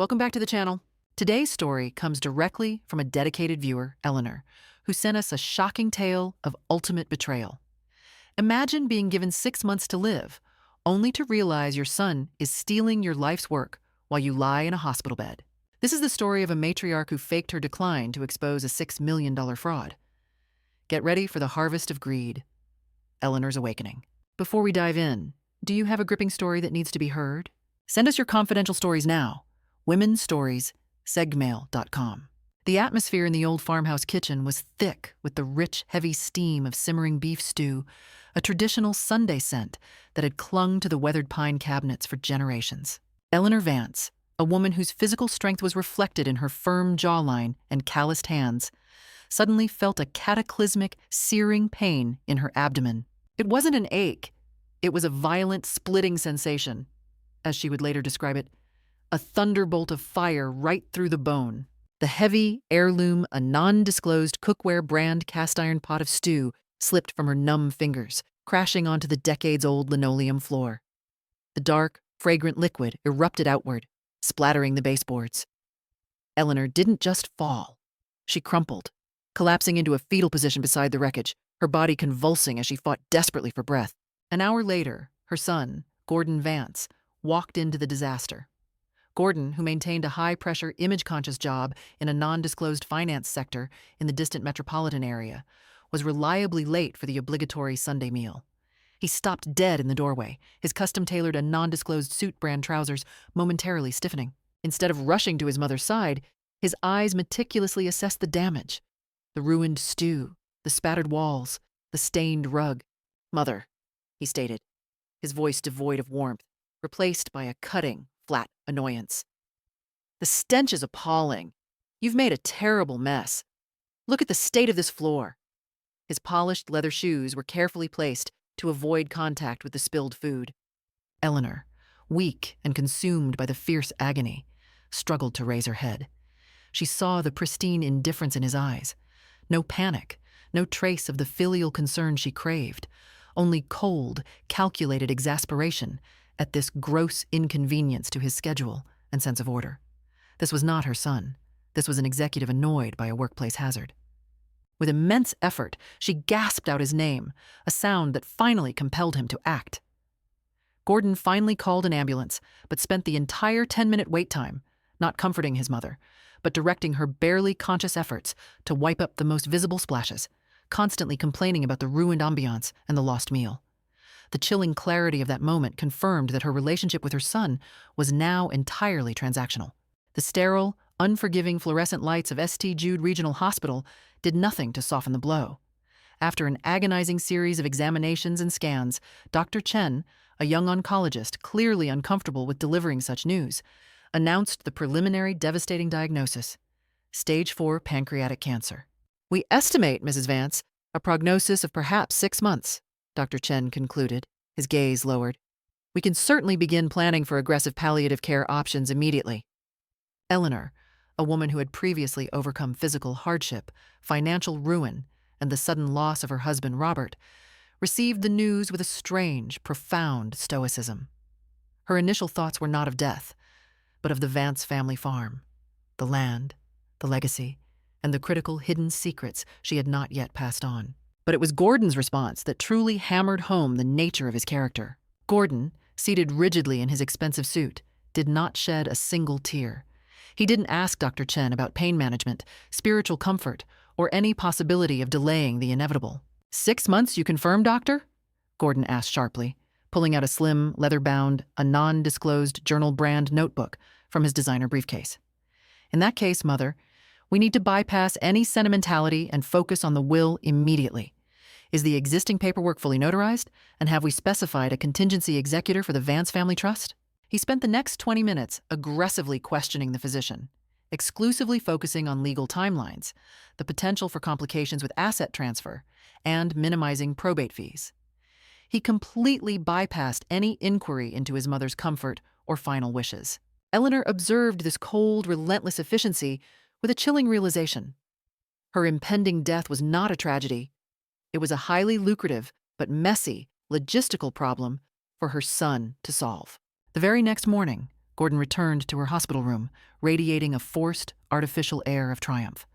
Welcome back to the channel. Today's story comes directly from a dedicated viewer, Eleanor, who sent us a shocking tale of ultimate betrayal. Imagine being given 6 months to live, only to realize your son is stealing your life's work while you lie in a hospital bed. This is the story of a matriarch who faked her decline to expose a $6 million fraud. Get ready for the harvest of greed. Eleanor's awakening. Before we dive in, do you have a gripping story that needs to be heard? Send us your confidential stories now. womenstoriess@segmail.com. The atmosphere in the old farmhouse kitchen was thick with the rich, heavy steam of simmering beef stew, a traditional Sunday scent that had clung to the weathered pine cabinets for generations. Eleanor Vance, a woman whose physical strength was reflected in her firm jawline and calloused hands, suddenly felt a cataclysmic, searing pain in her abdomen. It wasn't an ache. It was a violent, splitting sensation. As she would later describe it, a thunderbolt of fire right through the bone. The heavy, heirloom, a non-disclosed cookware brand cast-iron pot of stew slipped from her numb fingers, crashing onto the decades-old linoleum floor. The dark, fragrant liquid erupted outward, splattering the baseboards. Eleanor didn't just fall. She crumpled, collapsing into a fetal position beside the wreckage, her body convulsing as she fought desperately for breath. An hour later, her son, Gordon Vance, walked into the disaster. Gordon, who maintained a high-pressure, image-conscious job in a non-disclosed finance sector in the distant metropolitan area, was reliably late for the obligatory Sunday meal. He stopped dead in the doorway, his custom-tailored and non-disclosed suit-brand trousers momentarily stiffening. Instead of rushing to his mother's side, his eyes meticulously assessed the damage. The ruined stew, the spattered walls, the stained rug. "Mother," he stated, his voice devoid of warmth, replaced by a cutting, flat annoyance. "The stench is appalling. You've made a terrible mess. Look at the state of this floor." His polished leather shoes were carefully placed to avoid contact with the spilled food. Eleanor, weak and consumed by the fierce agony, struggled to raise her head. She saw the pristine indifference in his eyes. No panic, no trace of the filial concern she craved, only cold, calculated exasperation at this gross inconvenience to his schedule and sense of order. This was not her son. This was an executive annoyed by a workplace hazard. With immense effort, she gasped out his name, a sound that finally compelled him to act. Gordon finally called an ambulance, but spent the entire 10-minute wait time, not comforting his mother, but directing her barely conscious efforts to wipe up the most visible splashes, constantly complaining about the ruined ambiance and the lost meal. The chilling clarity of that moment confirmed that her relationship with her son was now entirely transactional. The sterile, unforgiving fluorescent lights of St. Jude Regional Hospital did nothing to soften the blow. After an agonizing series of examinations and scans, Dr. Chen, a young oncologist clearly uncomfortable with delivering such news, announced the preliminary devastating diagnosis: Stage 4 pancreatic cancer. "We estimate, Mrs. Vance, a prognosis of perhaps 6 months, Dr. Chen concluded, his gaze lowered. "We can certainly begin planning for aggressive palliative care options immediately." Eleanor, a woman who had previously overcome physical hardship, financial ruin, and the sudden loss of her husband, Robert, received the news with a strange, profound stoicism. Her initial thoughts were not of death, but of the Vance family farm, the land, the legacy, and the critical hidden secrets she had not yet passed on. But it was Gordon's response that truly hammered home the nature of his character. Gordon, seated rigidly in his expensive suit, did not shed a single tear. He didn't ask Dr. Chen about pain management, spiritual comfort, or any possibility of delaying the inevitable. "6 months, you confirm, doctor?" Gordon asked sharply, pulling out a slim, leather-bound, a non-disclosed journal brand notebook from his designer briefcase. "In that case, Mother, we need to bypass any sentimentality and focus on the will immediately. Is the existing paperwork fully notarized, and have we specified a contingency executor for the Vance Family Trust?" He spent the next 20 minutes aggressively questioning the physician, exclusively focusing on legal timelines, the potential for complications with asset transfer, and minimizing probate fees. He completely bypassed any inquiry into his mother's comfort or final wishes. Eleanor observed this cold, relentless efficiency with a chilling realization. Her impending death was not a tragedy. It was a highly lucrative but messy logistical problem for her son to solve. The very next morning, Gordon returned to her hospital room, radiating a forced, artificial air of triumph.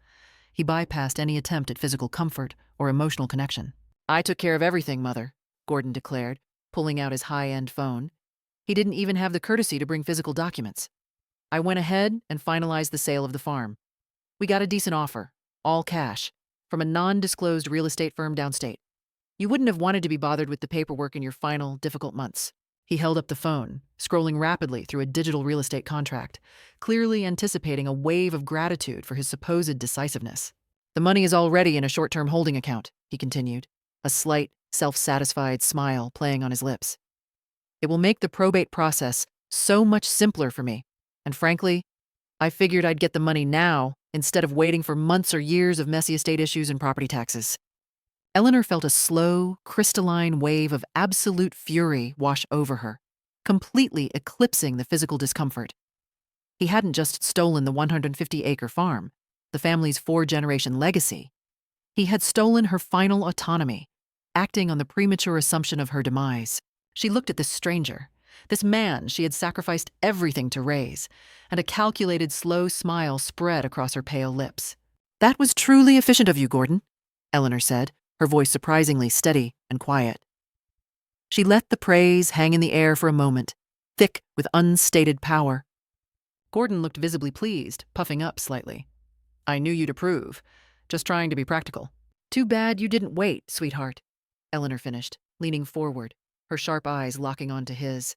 He bypassed any attempt at physical comfort or emotional connection. "I took care of everything, Mother," Gordon declared, pulling out his high-end phone. He didn't even have the courtesy to bring physical documents. "I went ahead and finalized the sale of the farm. We got a decent offer, all cash, from a non-disclosed real estate firm downstate. You wouldn't have wanted to be bothered with the paperwork in your final, difficult months." He held up the phone, scrolling rapidly through a digital real estate contract, clearly anticipating a wave of gratitude for his supposed decisiveness. "The money is already in a short-term holding account," he continued, a slight, self-satisfied smile playing on his lips. "It will make the probate process so much simpler for me, and frankly, I figured I'd get the money now instead of waiting for months or years of messy estate issues and property taxes." Eleanor felt a slow, crystalline wave of absolute fury wash over her, completely eclipsing the physical discomfort. He hadn't just stolen the 150-acre farm, the family's 4-generation legacy. He had stolen her final autonomy, acting on the premature assumption of her demise. She looked at this stranger, this man she had sacrificed everything to raise, and a calculated, slow smile spread across her pale lips. "That was truly efficient of you, Gordon," Eleanor said, her voice surprisingly steady and quiet. She let the praise hang in the air for a moment, thick with unstated power. Gordon looked visibly pleased, puffing up slightly. "I knew you'd approve, just trying to be practical." "Too bad you didn't wait, sweetheart," Eleanor finished, leaning forward, her sharp eyes locking onto his.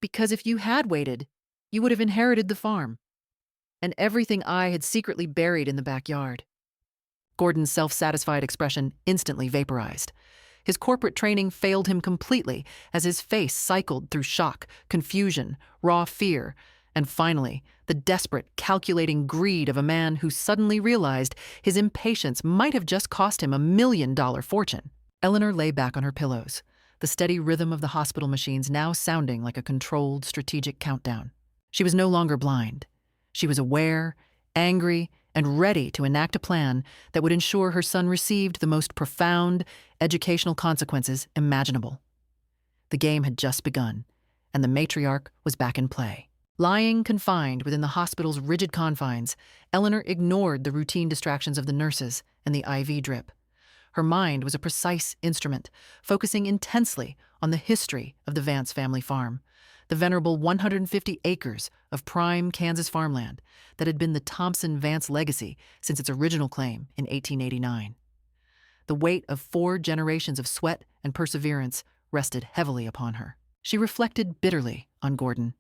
"Because if you had waited, you would have inherited the farm, and everything I had secretly buried in the backyard." Gordon's self-satisfied expression instantly vaporized. His corporate training failed him completely as his face cycled through shock, confusion, raw fear, and finally, the desperate, calculating greed of a man who suddenly realized his impatience might have just cost him $1 million fortune. Eleanor lay back on her pillows, the steady rhythm of the hospital machines now sounding like a controlled, strategic countdown. She was no longer blind. She was aware, angry, and ready to enact a plan that would ensure her son received the most profound educational consequences imaginable. The game had just begun, and the matriarch was back in play. Lying confined within the hospital's rigid confines, Eleanor ignored the routine distractions of the nurses and the IV drip. Her mind was a precise instrument, focusing intensely on the history of the Vance family farm, the venerable 150 acres of prime Kansas farmland that had been the Thompson-Vance legacy since its original claim in 1889. The weight of 4 generations of sweat and perseverance rested heavily upon her. She reflected bitterly on Gordon.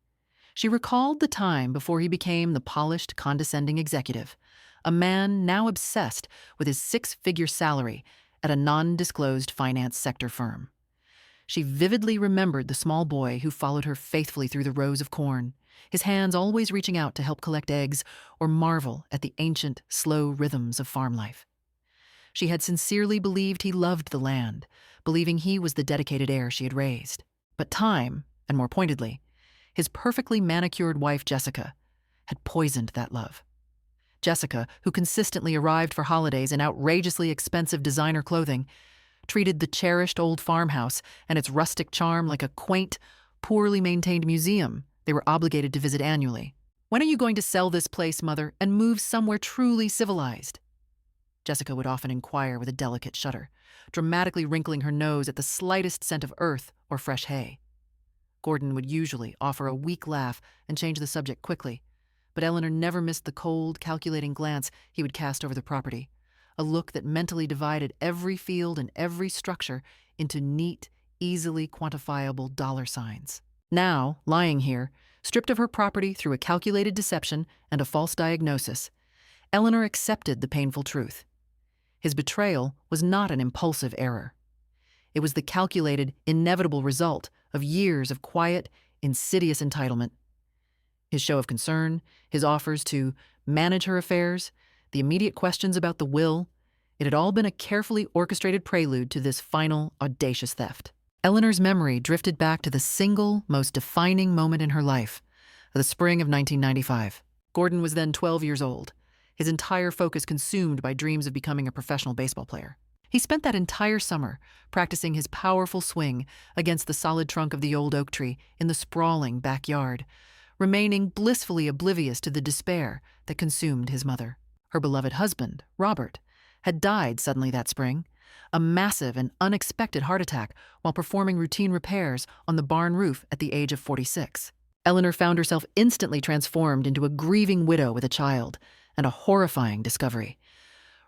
She recalled the time before he became the polished, condescending executive, a man now obsessed with his 6-figure salary at a non-disclosed finance sector firm. She vividly remembered the small boy who followed her faithfully through the rows of corn, his hands always reaching out to help collect eggs or marvel at the ancient, slow rhythms of farm life. She had sincerely believed he loved the land, believing he was the dedicated heir she had raised. But time, and more pointedly, his perfectly manicured wife Jessica, had poisoned that love. Jessica, who consistently arrived for holidays in outrageously expensive designer clothing, treated the cherished old farmhouse and its rustic charm like a quaint, poorly maintained museum they were obligated to visit annually. "When are you going to sell this place, Mother, and move somewhere truly civilized?" Jessica would often inquire with a delicate shudder, dramatically wrinkling her nose at the slightest scent of earth or fresh hay. Gordon would usually offer a weak laugh and change the subject quickly, but Eleanor never missed the cold, calculating glance he would cast over the property, a look that mentally divided every field and every structure into neat, easily quantifiable dollar signs. Now, lying here, stripped of her property through a calculated deception and a false diagnosis, Eleanor accepted the painful truth. His betrayal was not an impulsive error. It was the calculated, inevitable result of years of quiet, insidious entitlement. His show of concern, his offers to manage her affairs, the immediate questions about the will, it had all been a carefully orchestrated prelude to this final, audacious theft. Eleanor's memory drifted back to the single, most defining moment in her life, the spring of 1995. Gordon was then 12 years old, his entire focus consumed by dreams of becoming a professional baseball player. He spent that entire summer practicing his powerful swing against the solid trunk of the old oak tree in the sprawling backyard, remaining blissfully oblivious to the despair that consumed his mother. Her beloved husband, Robert, had died suddenly that spring, a massive and unexpected heart attack while performing routine repairs on the barn roof at the age of 46. Eleanor found herself instantly transformed into a grieving widow with a child, and a horrifying discovery.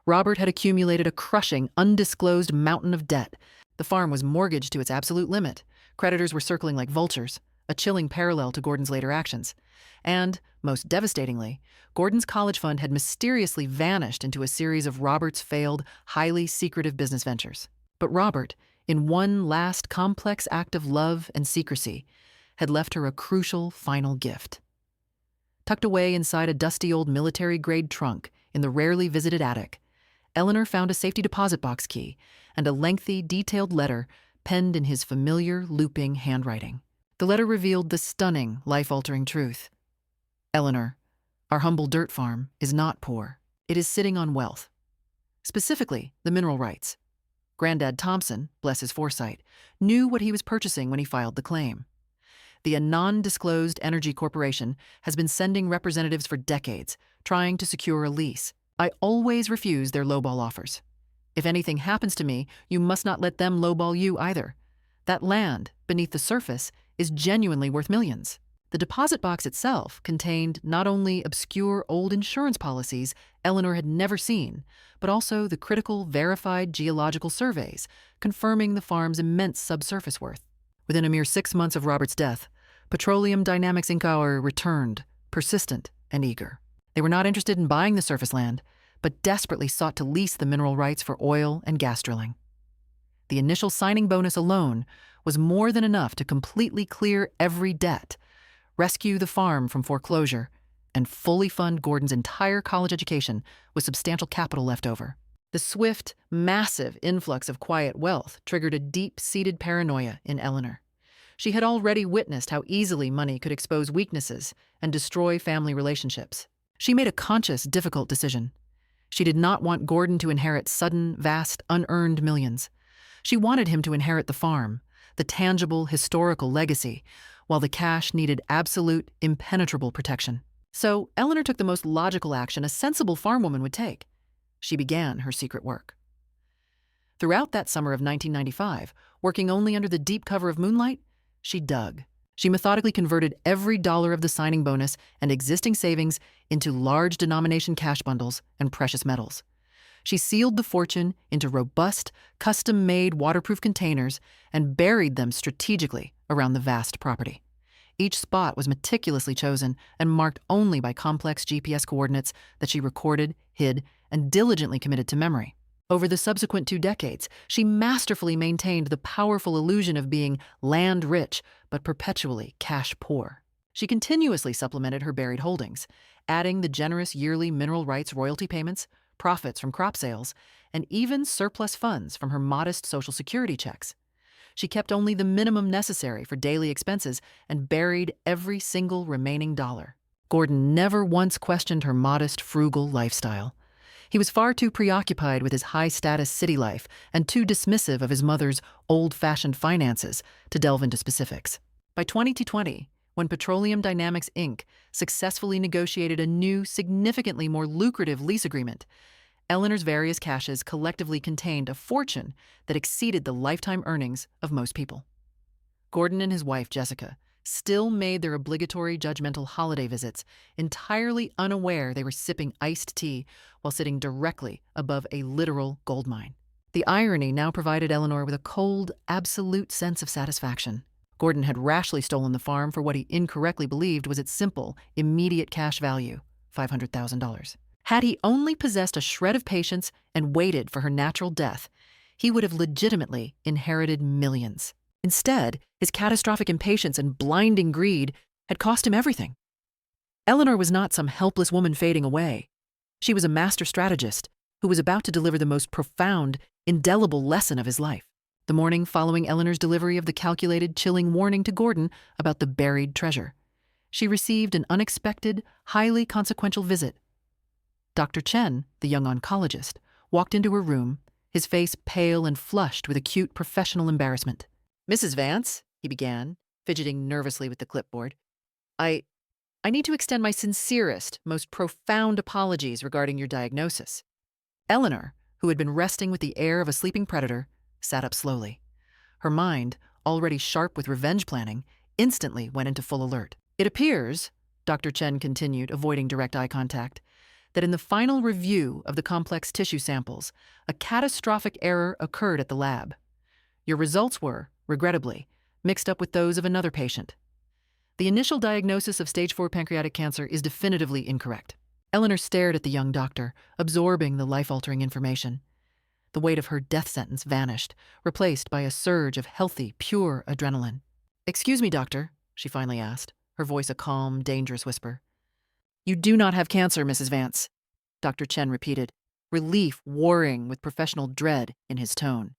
Robert had accumulated a crushing, undisclosed mountain of debt. The farm was mortgaged to its absolute limit. Creditors were circling like vultures, a chilling parallel to Gordon's later actions. And, most devastatingly, Gordon's college fund had mysteriously vanished into a series of Robert's failed, highly secretive business ventures. But Robert, in one last complex act of love and secrecy, had left her a crucial final gift. Tucked away inside a dusty old military-grade trunk in the rarely visited attic, Eleanor found a safety deposit box key and a lengthy, detailed letter penned in his familiar, looping handwriting. The letter revealed the stunning, life-altering truth. Eleanor, our humble dirt farm is not poor. It is sitting on wealth. Specifically, the mineral rights. Granddad Thompson, bless his foresight, knew what he was purchasing when he filed the claim. The non-disclosed energy corporation has been sending representatives for decades, trying to secure a lease. I always refuse their lowball offers. If anything happens to me, you must not let them lowball you either. That land, beneath the surface, is genuinely worth millions. The deposit box itself contained not only obscure old insurance policies Eleanor had never seen, but also the critical verified geological surveys confirming the farm's immense subsurface worth. Within a mere 6 months of Robert's death, Petroleum Dynamics Inc. returned, persistent and eager. They were not interested in buying the surface land, but desperately sought to lease the mineral rights for oil and gas drilling. The initial signing bonus alone was more than enough to completely clear every debt, rescue the farm from foreclosure, and fully fund Gordon's entire college education with substantial capital left over. The swift, massive influx of quiet wealth triggered a deep-seated paranoia in Eleanor. She had already witnessed how easily money could expose weaknesses and destroy family relationships. She made a conscious, difficult decision. She did not want Gordon to inherit sudden, vast, unearned millions. She wanted him to inherit the farm, the tangible, historical legacy, while the cash needed absolute, impenetrable protection. So Eleanor took the most logical action a sensible farmwoman would take. She began her secret work. Throughout that summer of 1995, working only under the deep cover of moonlight, she dug. She methodically converted every dollar of the signing bonus and existing savings into large denomination cash bundles and precious metals. She sealed the fortune into robust, custom-made waterproof containers and buried them strategically around the vast property. Each spot was meticulously chosen and marked only by complex GPS coordinates that she recorded, hid, and diligently committed to memory. Over the subsequent 2 decades, she masterfully maintained the powerful illusion of being land-rich but perpetually cash-poor. She continuously supplemented her buried holdings, adding the generous yearly mineral rights royalty payments, profits from crop sales, and even surplus funds from her modest Social Security checks. She kept only the minimum necessary for daily expenses and buried every single remaining dollar. Gordon never once questioned her modest, frugal lifestyle. He was far too preoccupied with his high-status city life and too dismissive of his mother's old-fashioned finances to delve into specifics. By 2020, when Petroleum Dynamics Inc. successfully negotiated a new, significantly more lucrative lease agreement, Eleanor's various caches collectively contained a fortune that exceeded the lifetime earnings of most people. Gordon and his wife, Jessica, still made their obligatory judgmental holiday visits, entirely unaware they were sipping iced tea while sitting directly above a literal gold mine. The irony now provided Eleanor with a cold, absolute sense of satisfaction. Gordon had rashly stolen the farm for what he incorrectly believed was its simple, immediate cash value, $500,000. Had he only possessed a shred of patience and waited for her natural death, he would have legitimately inherited millions. Instead, his catastrophic impatience and blinding greed had cost him everything. Eleanor was not some helpless woman fading away. She was a master strategist who was about to deliver the most profound, indelible lesson of his life. The morning following Eleanor's delivery of the calculated, chilling warning to Gordon about the buried treasure, she received an unexpected, highly consequential visit. Dr. Chen, the young oncologist, walked into her room, his face pale and flushed with acute professional embarrassment. "Mrs. Vance," he began, fidgeting nervously with the clipboard, I I need to extend my sincerest, most profound apologies regarding your diagnosis. Eleanor, who had been resting with the air of a sleeping predator, sat up slowly. Her mind, already sharp with revenge planning, instantly went into full alert. It appears, Dr. Chen continued, avoiding direct eye contact, that in the final review of the complex tissue samples, a catastrophic error occurred at the lab. Your results were, regrettably, mixed up with those of another patient. The initial diagnosis of stage 4 pancreatic cancer is definitively incorrect. Eleanor stared at the young doctor, absorbing the life-altering information. The weight of her death sentence vanished, replaced by a surge of healthy, pure adrenaline. "Excuse me, doctor," she finally asked, her voice a calm, dangerous whisper. "You do not have cancer, Mrs. Vance," Dr. Chen repeated, relief warring with professional dread in his tone.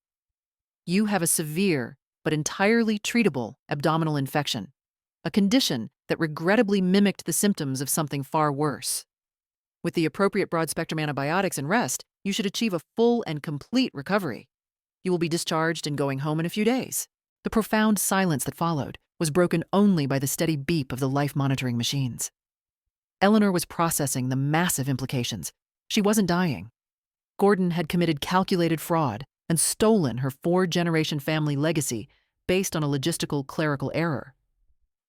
"You have a severe, but entirely treatable abdominal infection, a condition that regrettably mimicked the symptoms of something far worse. With the appropriate broad-spectrum antibiotics and rest, you should achieve a full and complete recovery. You will be discharged and going home in a few days." The profound silence that followed was broken only by the steady beep of the life-monitoring machines. Eleanor was processing the massive implications. She wasn't dying. Gordon had committed calculated fraud and stolen her 4-generation family legacy based on a logistical clerical error.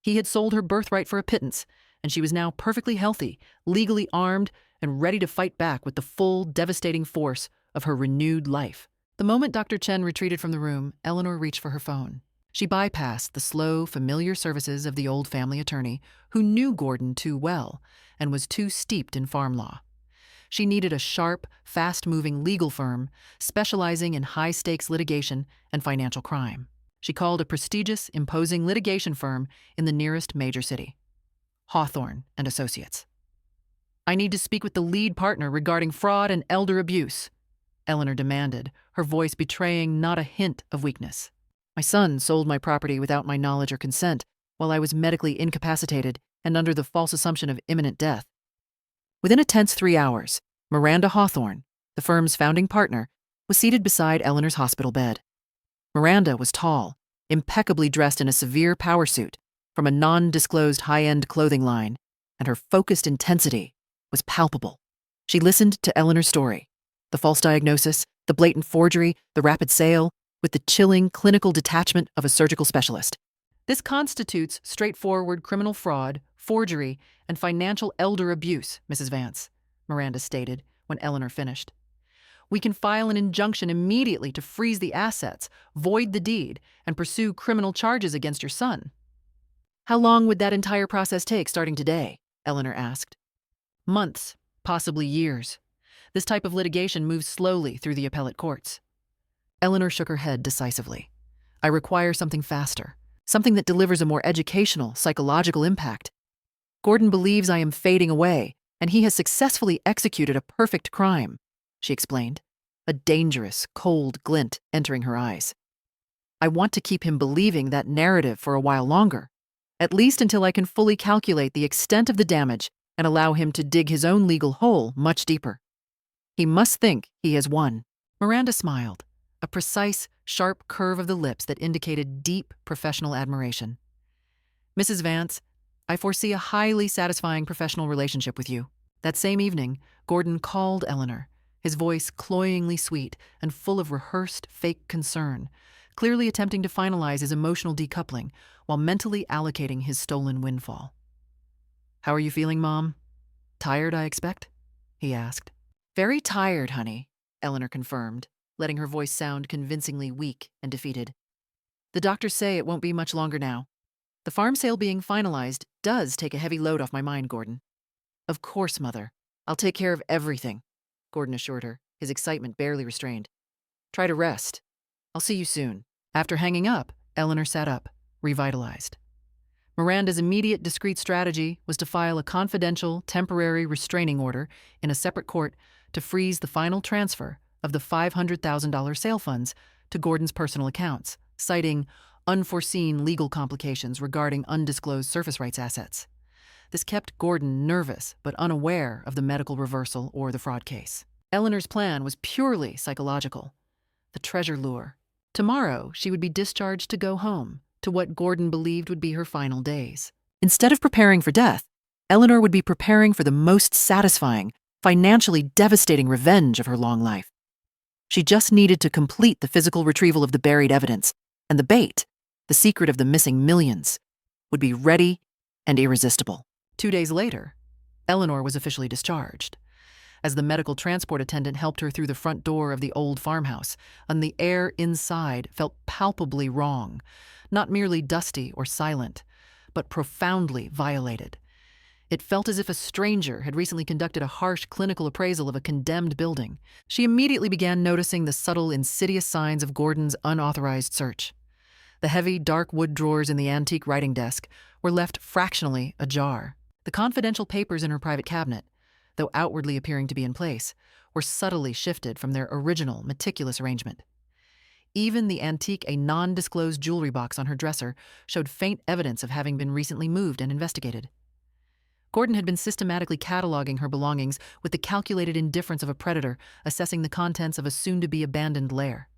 He had sold her birthright for a pittance, and she was now perfectly healthy, legally armed, and ready to fight back with the full, devastating force of her renewed life. The moment Dr. Chen retreated from the room, Eleanor reached for her phone. She bypassed the slow, familiar services of the old family attorney, who knew Gordon too well and was too steeped in farm law. She needed a sharp, fast-moving legal firm specializing in high-stakes litigation and financial crime. She called a prestigious, imposing litigation firm in the nearest major city, Hawthorne and Associates. "I need to speak with the lead partner regarding fraud and elder abuse," Eleanor demanded, her voice betraying not a hint of weakness. "My son sold my property without my knowledge or consent while I was medically incapacitated and under the false assumption of imminent death." Within a tense 3 hours, Miranda Hawthorne, the firm's founding partner, was seated beside Eleanor's hospital bed. Miranda was tall, impeccably dressed in a severe power suit from a non-disclosed high-end clothing line, and her focused intensity was palpable. She listened to Eleanor's story, the false diagnosis, the blatant forgery, the rapid sale, with the chilling clinical detachment of a surgical specialist. "This constitutes straightforward criminal fraud, forgery, and financial elder abuse, Mrs. Vance," Miranda stated when Eleanor finished. "We can file an injunction immediately to freeze the assets, void the deed, and pursue criminal charges against your son." "How long would that entire process take starting today?" Eleanor asked. "Months, possibly years. This type of litigation moves slowly through the appellate courts." Eleanor shook her head decisively. "I require something faster, something that delivers a more educational, psychological impact. Gordon believes I am fading away, and he has successfully executed a perfect crime," she explained, a dangerous, cold glint entering her eyes. "I want to keep him believing that narrative for a while longer, at least until I can fully calculate the extent of the damage and allow him to dig his own legal hole much deeper. He must think he has won." Miranda smiled, a precise, sharp curve of the lips that indicated deep professional admiration. "Mrs. Vance, I foresee a highly satisfying professional relationship with you." That same evening, Gordon called Eleanor, his voice cloyingly sweet and full of rehearsed, fake concern, clearly attempting to finalize his emotional decoupling while mentally allocating his stolen windfall. "How are you feeling, Mom? Tired, I expect?" he asked. "Very tired, honey," Eleanor confirmed, letting her voice sound convincingly weak and defeated. "The doctors say it won't be much longer now. The farm sale being finalized does take a heavy load off my mind, Gordon." "Of course, Mother. I'll take care of everything," Gordon assured her, his excitement barely restrained. "Try to rest. I'll see you soon." After hanging up, Eleanor sat up, revitalized. Miranda's immediate discreet strategy was to file a confidential, temporary restraining order in a separate court to freeze the final transfer of the $500,000 sale funds to Gordon's personal accounts, citing unforeseen legal complications regarding undisclosed surface rights assets. This kept Gordon nervous but unaware of the medical reversal or the fraud case. Eleanor's plan was purely psychological. The treasure lure. Tomorrow, she would be discharged to go home, to what Gordon believed would be her final days. Instead of preparing for death, Eleanor would be preparing for the most satisfying, financially devastating revenge of her long life. She just needed to complete the physical retrieval of the buried evidence, and the bait, the secret of the missing millions, would be ready and irresistible. 2 days later, Eleanor was officially discharged. As the medical transport attendant helped her through the front door of the old farmhouse, and the air inside felt palpably wrong, not merely dusty or silent, but profoundly violated. It felt as if a stranger had recently conducted a harsh clinical appraisal of a condemned building. She immediately began noticing the subtle, insidious signs of Gordon's unauthorized search. The heavy, dark wood drawers in the antique writing desk were left fractionally ajar. The confidential papers in her private cabinet, though outwardly appearing to be in place, were subtly shifted from their original, meticulous arrangement. Even the antique, non-disclosed jewelry box on her dresser showed faint evidence of having been recently moved and investigated. Gordon had been systematically cataloging her belongings with the calculated indifference of a predator assessing the contents of a soon-to-be abandoned lair.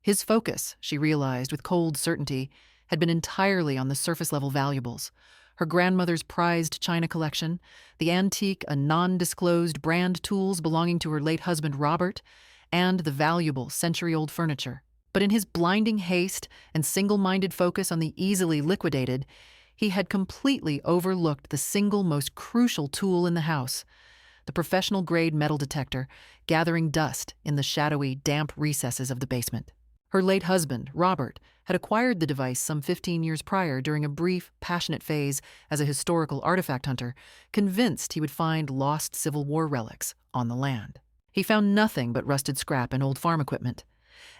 His focus, she realized with cold certainty, had been entirely on the surface-level valuables: her grandmother's prized china collection, the antique, non-disclosed brand tools belonging to her late husband Robert, and the valuable century-old furniture. But in his blinding haste and single-minded focus on the easily liquidated, he had completely overlooked the single most crucial tool in the house, the professional-grade metal detector, gathering dust in the shadowy, damp recesses of the basement. Her late husband, Robert, had acquired the device some 15 years prior during a brief, passionate phase as a historical artifact hunter, convinced he would find lost Civil War relics on the land. He found nothing but rusted scrap and old farm equipment.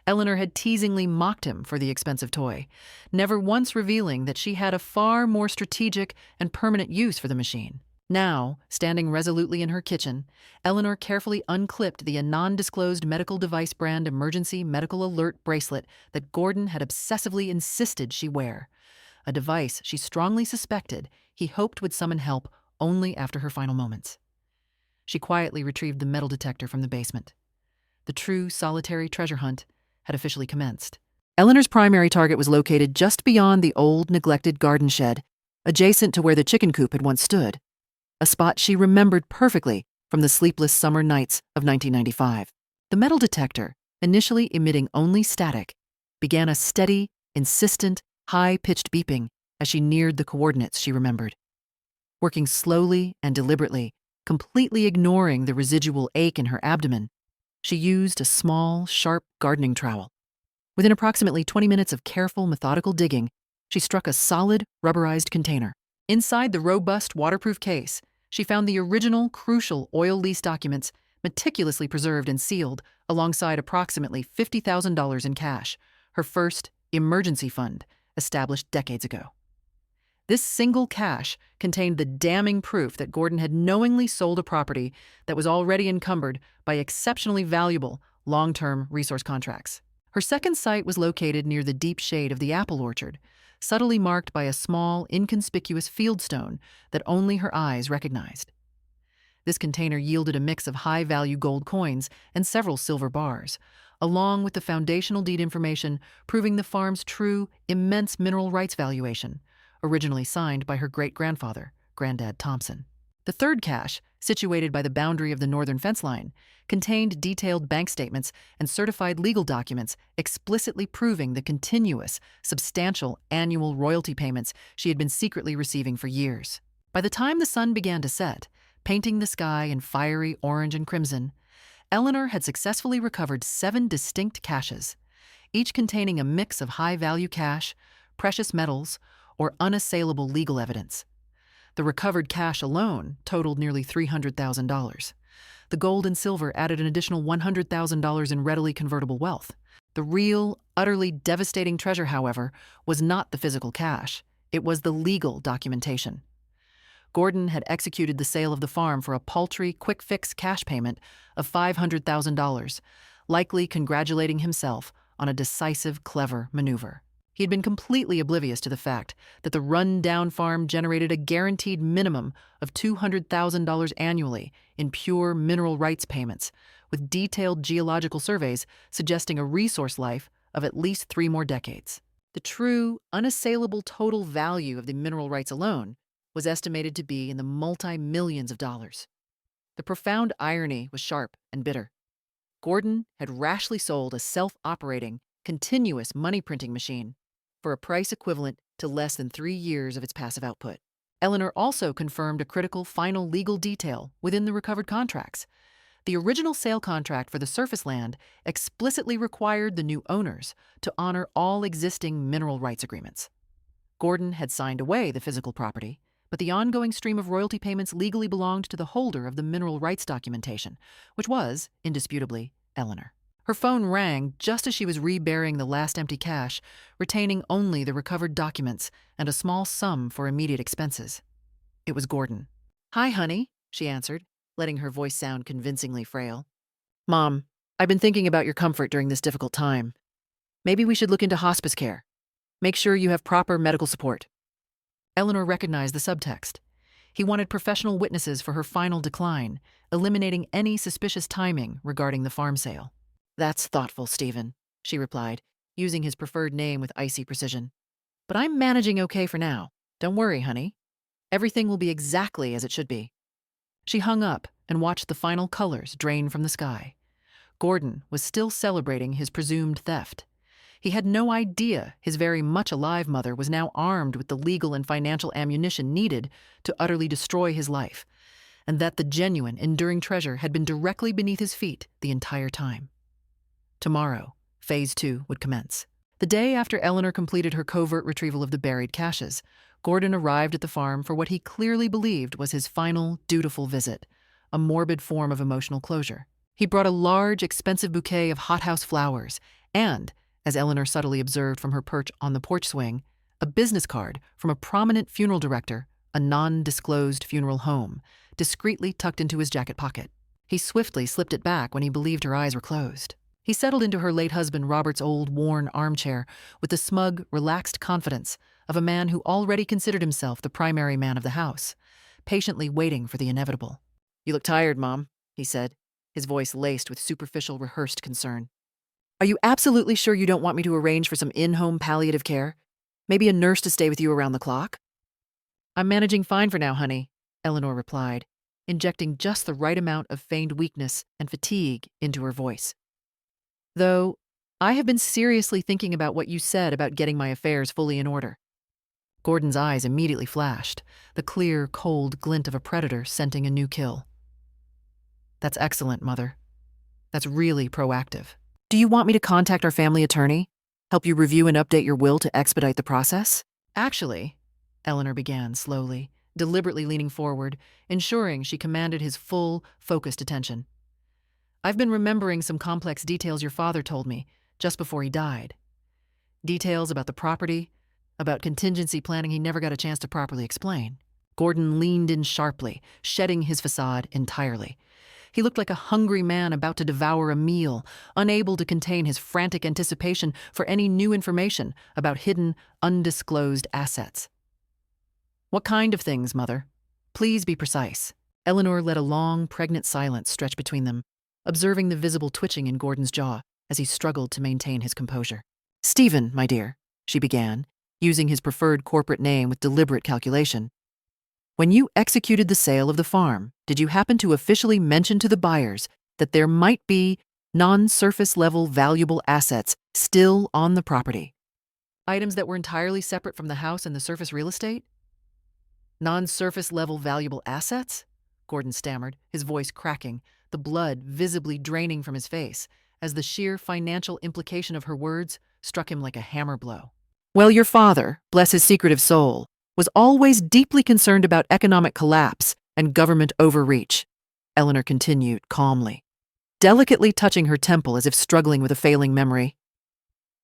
Eleanor had teasingly mocked him for the expensive toy, never once revealing that she had a far more strategic and permanent use for the machine. Now, standing resolutely in her kitchen, Eleanor carefully unclipped the non-disclosed medical device brand emergency medical alert bracelet that Gordon had obsessively insisted she wear, a device she strongly suspected he hoped would summon help only after her final moments. She quietly retrieved the metal detector from the basement. The true solitary treasure hunt had officially commenced. Eleanor's primary target was located just beyond the old, neglected garden shed, adjacent to where the chicken coop had once stood, a spot she remembered perfectly from the sleepless summer nights of 1995. The metal detector, initially emitting only static, began a steady, insistent, high-pitched beeping as she neared the coordinates she remembered. Working slowly and deliberately, completely ignoring the residual ache in her abdomen, she used a small, sharp gardening trowel. Within approximately 20 minutes of careful, methodical digging, she struck a solid, rubberized container. Inside the robust, waterproof case, she found the original, crucial oil lease documents meticulously preserved and sealed alongside approximately $50,000 in cash, her first emergency fund, established decades ago. This single cache contained the damning proof that Gordon had knowingly sold a property that was already encumbered by exceptionally valuable long-term resource contracts. Her second site was located near the deep shade of the apple orchard, subtly marked by a small, inconspicuous fieldstone that only her eyes recognized. This container yielded a mix of high-value gold coins and several silver bars, along with the foundational deed information proving the farm's true, immense mineral rights valuation, originally signed by her great-grandfather, Granddad Thompson. The third cache, situated by the boundary of the northern fence line, contained detailed bank statements and certified legal documents explicitly proving the continuous, substantial annual royalty payments she had been secretly receiving for years. By the time the sun began to set, painting the sky in fiery orange and crimson, Eleanor had successfully recovered 7 distinct caches, each containing a mix of high-value cash, precious metals, or unassailable legal evidence. The recovered cash alone totaled nearly $300,000. The gold and silver added an additional $100,000 in readily convertible wealth. The real, utterly devastating treasure, however, was not the physical cash. It was the legal documentation. Gordon had executed the sale of the farm for a paltry, quick-fix cash payment of $500,000, likely congratulating himself on a decisive, clever maneuver. He had been completely oblivious to the fact that the run-down farm generated a guaranteed minimum of $200,000 annually in pure mineral rights payments, with detailed geological surveys suggesting a resource life of at least 3 more decades. The true, unassailable total value of the mineral rights alone was estimated to be in the multi-millions of dollars. The profound irony was sharp and bitter. Gordon had rashly sold a self-operating, continuous money-printing machine for a price equivalent to less than 3 years of its passive output. Eleanor also confirmed a critical final legal detail within the recovered contracts. The original sale contract for the surface land explicitly required the new owners to honor all existing mineral rights agreements. Gordon had signed away the physical property, but the ongoing stream of royalty payments legally belonged to the holder of the mineral rights documentation, which was, indisputably, Eleanor. Her phone rang just as she was reburying the last empty cash, retaining only the recovered documents and a small sum for immediate expenses. It was Gordon. "Hi, honey," she answered, letting her voice sound convincingly frail. "Mom, I've been thinking about your comfort during this difficult time. Maybe we should look into hospice care. Make sure you have proper medical support." Eleanor recognized the subtext. He wanted professional witnesses for her final decline, eliminating any suspicious timing regarding the farm sale. "That's thoughtful, Stephen," she replied, using his preferred name with icy precision. "But I'm managing okay for now. Don't worry, honey. Everything will be exactly as it should be." She hung up and watched the final colors drain from the sky. Gordon was still celebrating his presumed theft. He had no idea his very much alive mother was now armed with the legal and financial ammunition needed to utterly destroy his life, and that the genuine, enduring treasure had been directly beneath his feet the entire time. Tomorrow, Phase 2 would commence. The day after Eleanor completed her covert retrieval of the buried caches, Gordon arrived at the farm for what he clearly believed was his final, dutiful visit, a morbid form of emotional closure. He brought a large, expensive bouquet of hothouse flowers and, as Eleanor subtly observed from her perch on the porch swing, a business card from a prominent funeral director, a non-disclosed funeral home, discreetly tucked into his jacket pocket. He swiftly slipped it back when he believed her eyes were closed. He settled into her late husband Robert's old, worn armchair with the smug, relaxed confidence of a man who already considered himself the primary man of the house, patiently waiting for the inevitable. "You look tired, Mom," he said, his voice laced with superficial, rehearsed concern. "Are you absolutely sure you don't want me to arrange for some in-home palliative care? Maybe a nurse to stay with you around the clock?" "I'm managing fine for now, honey," Eleanor replied, injecting just the right amount of feigned weakness and fatigue into her voice. "Though, I have been seriously thinking about what you said about getting my affairs fully in order." Gordon's eyes immediately flashed, the clear, cold glint of a predator scenting a new kill. "That's excellent, Mother. That's really proactive. Do you want me to contact our family attorney? Help you review and update your will to expedite the process?" "Actually," Eleanor began slowly, deliberately leaning forward, ensuring she commanded his full, focused attention. "I've been remembering some complex details your father told me just before he died. Details about the property, about contingency planning he never got a chance to properly explain." Gordon leaned in sharply, shedding his facade entirely. He looked like a hungry man about to devour a meal, unable to contain his frantic anticipation for any new information about hidden, undisclosed assets. "What kind of things, Mother? Please be precise." Eleanor let a long, pregnant silence stretch between them, observing the visible twitching in Gordon's jaw as he struggled to maintain his composure. "Stephen, my dear," she began, using his preferred corporate name with deliberate calculation. "When you executed the sale of the farm, did you happen to officially mention to the buyers that there might be non-surface level valuable assets still on the property? Items that were entirely separate from the house and the surface real estate?" "Non-surface level valuable assets?" Gordon stammered, his voice cracking, the blood visibly draining from his face, as the sheer financial implication of her words struck him like a hammer blow. "Well, your father, bless his secretive soul, was always deeply concerned about economic collapse and government overreach," Eleanor continued calmly, delicately touching her temple as if struggling with a failing memory.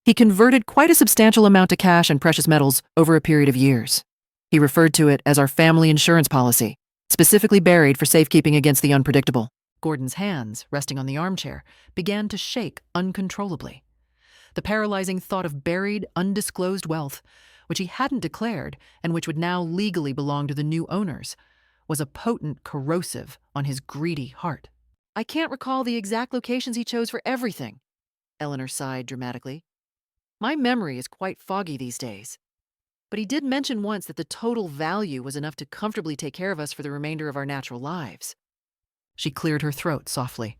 "He converted quite a substantial amount to cash and precious metals over a period of years. He referred to it as our family insurance policy, specifically buried for safekeeping against the unpredictable." Gordon's hands, resting on the armchair, began to shake uncontrollably. The paralyzing thought of buried, undisclosed wealth, which he hadn't declared and which would now legally belong to the new owners, was a potent corrosive on his greedy heart. "I can't recall the exact locations he chose for everything," Eleanor sighed dramatically. "My memory is quite foggy these days." But he did mention once that the total value was enough to comfortably take care of us for the remainder of our natural lives. She cleared her throat softly.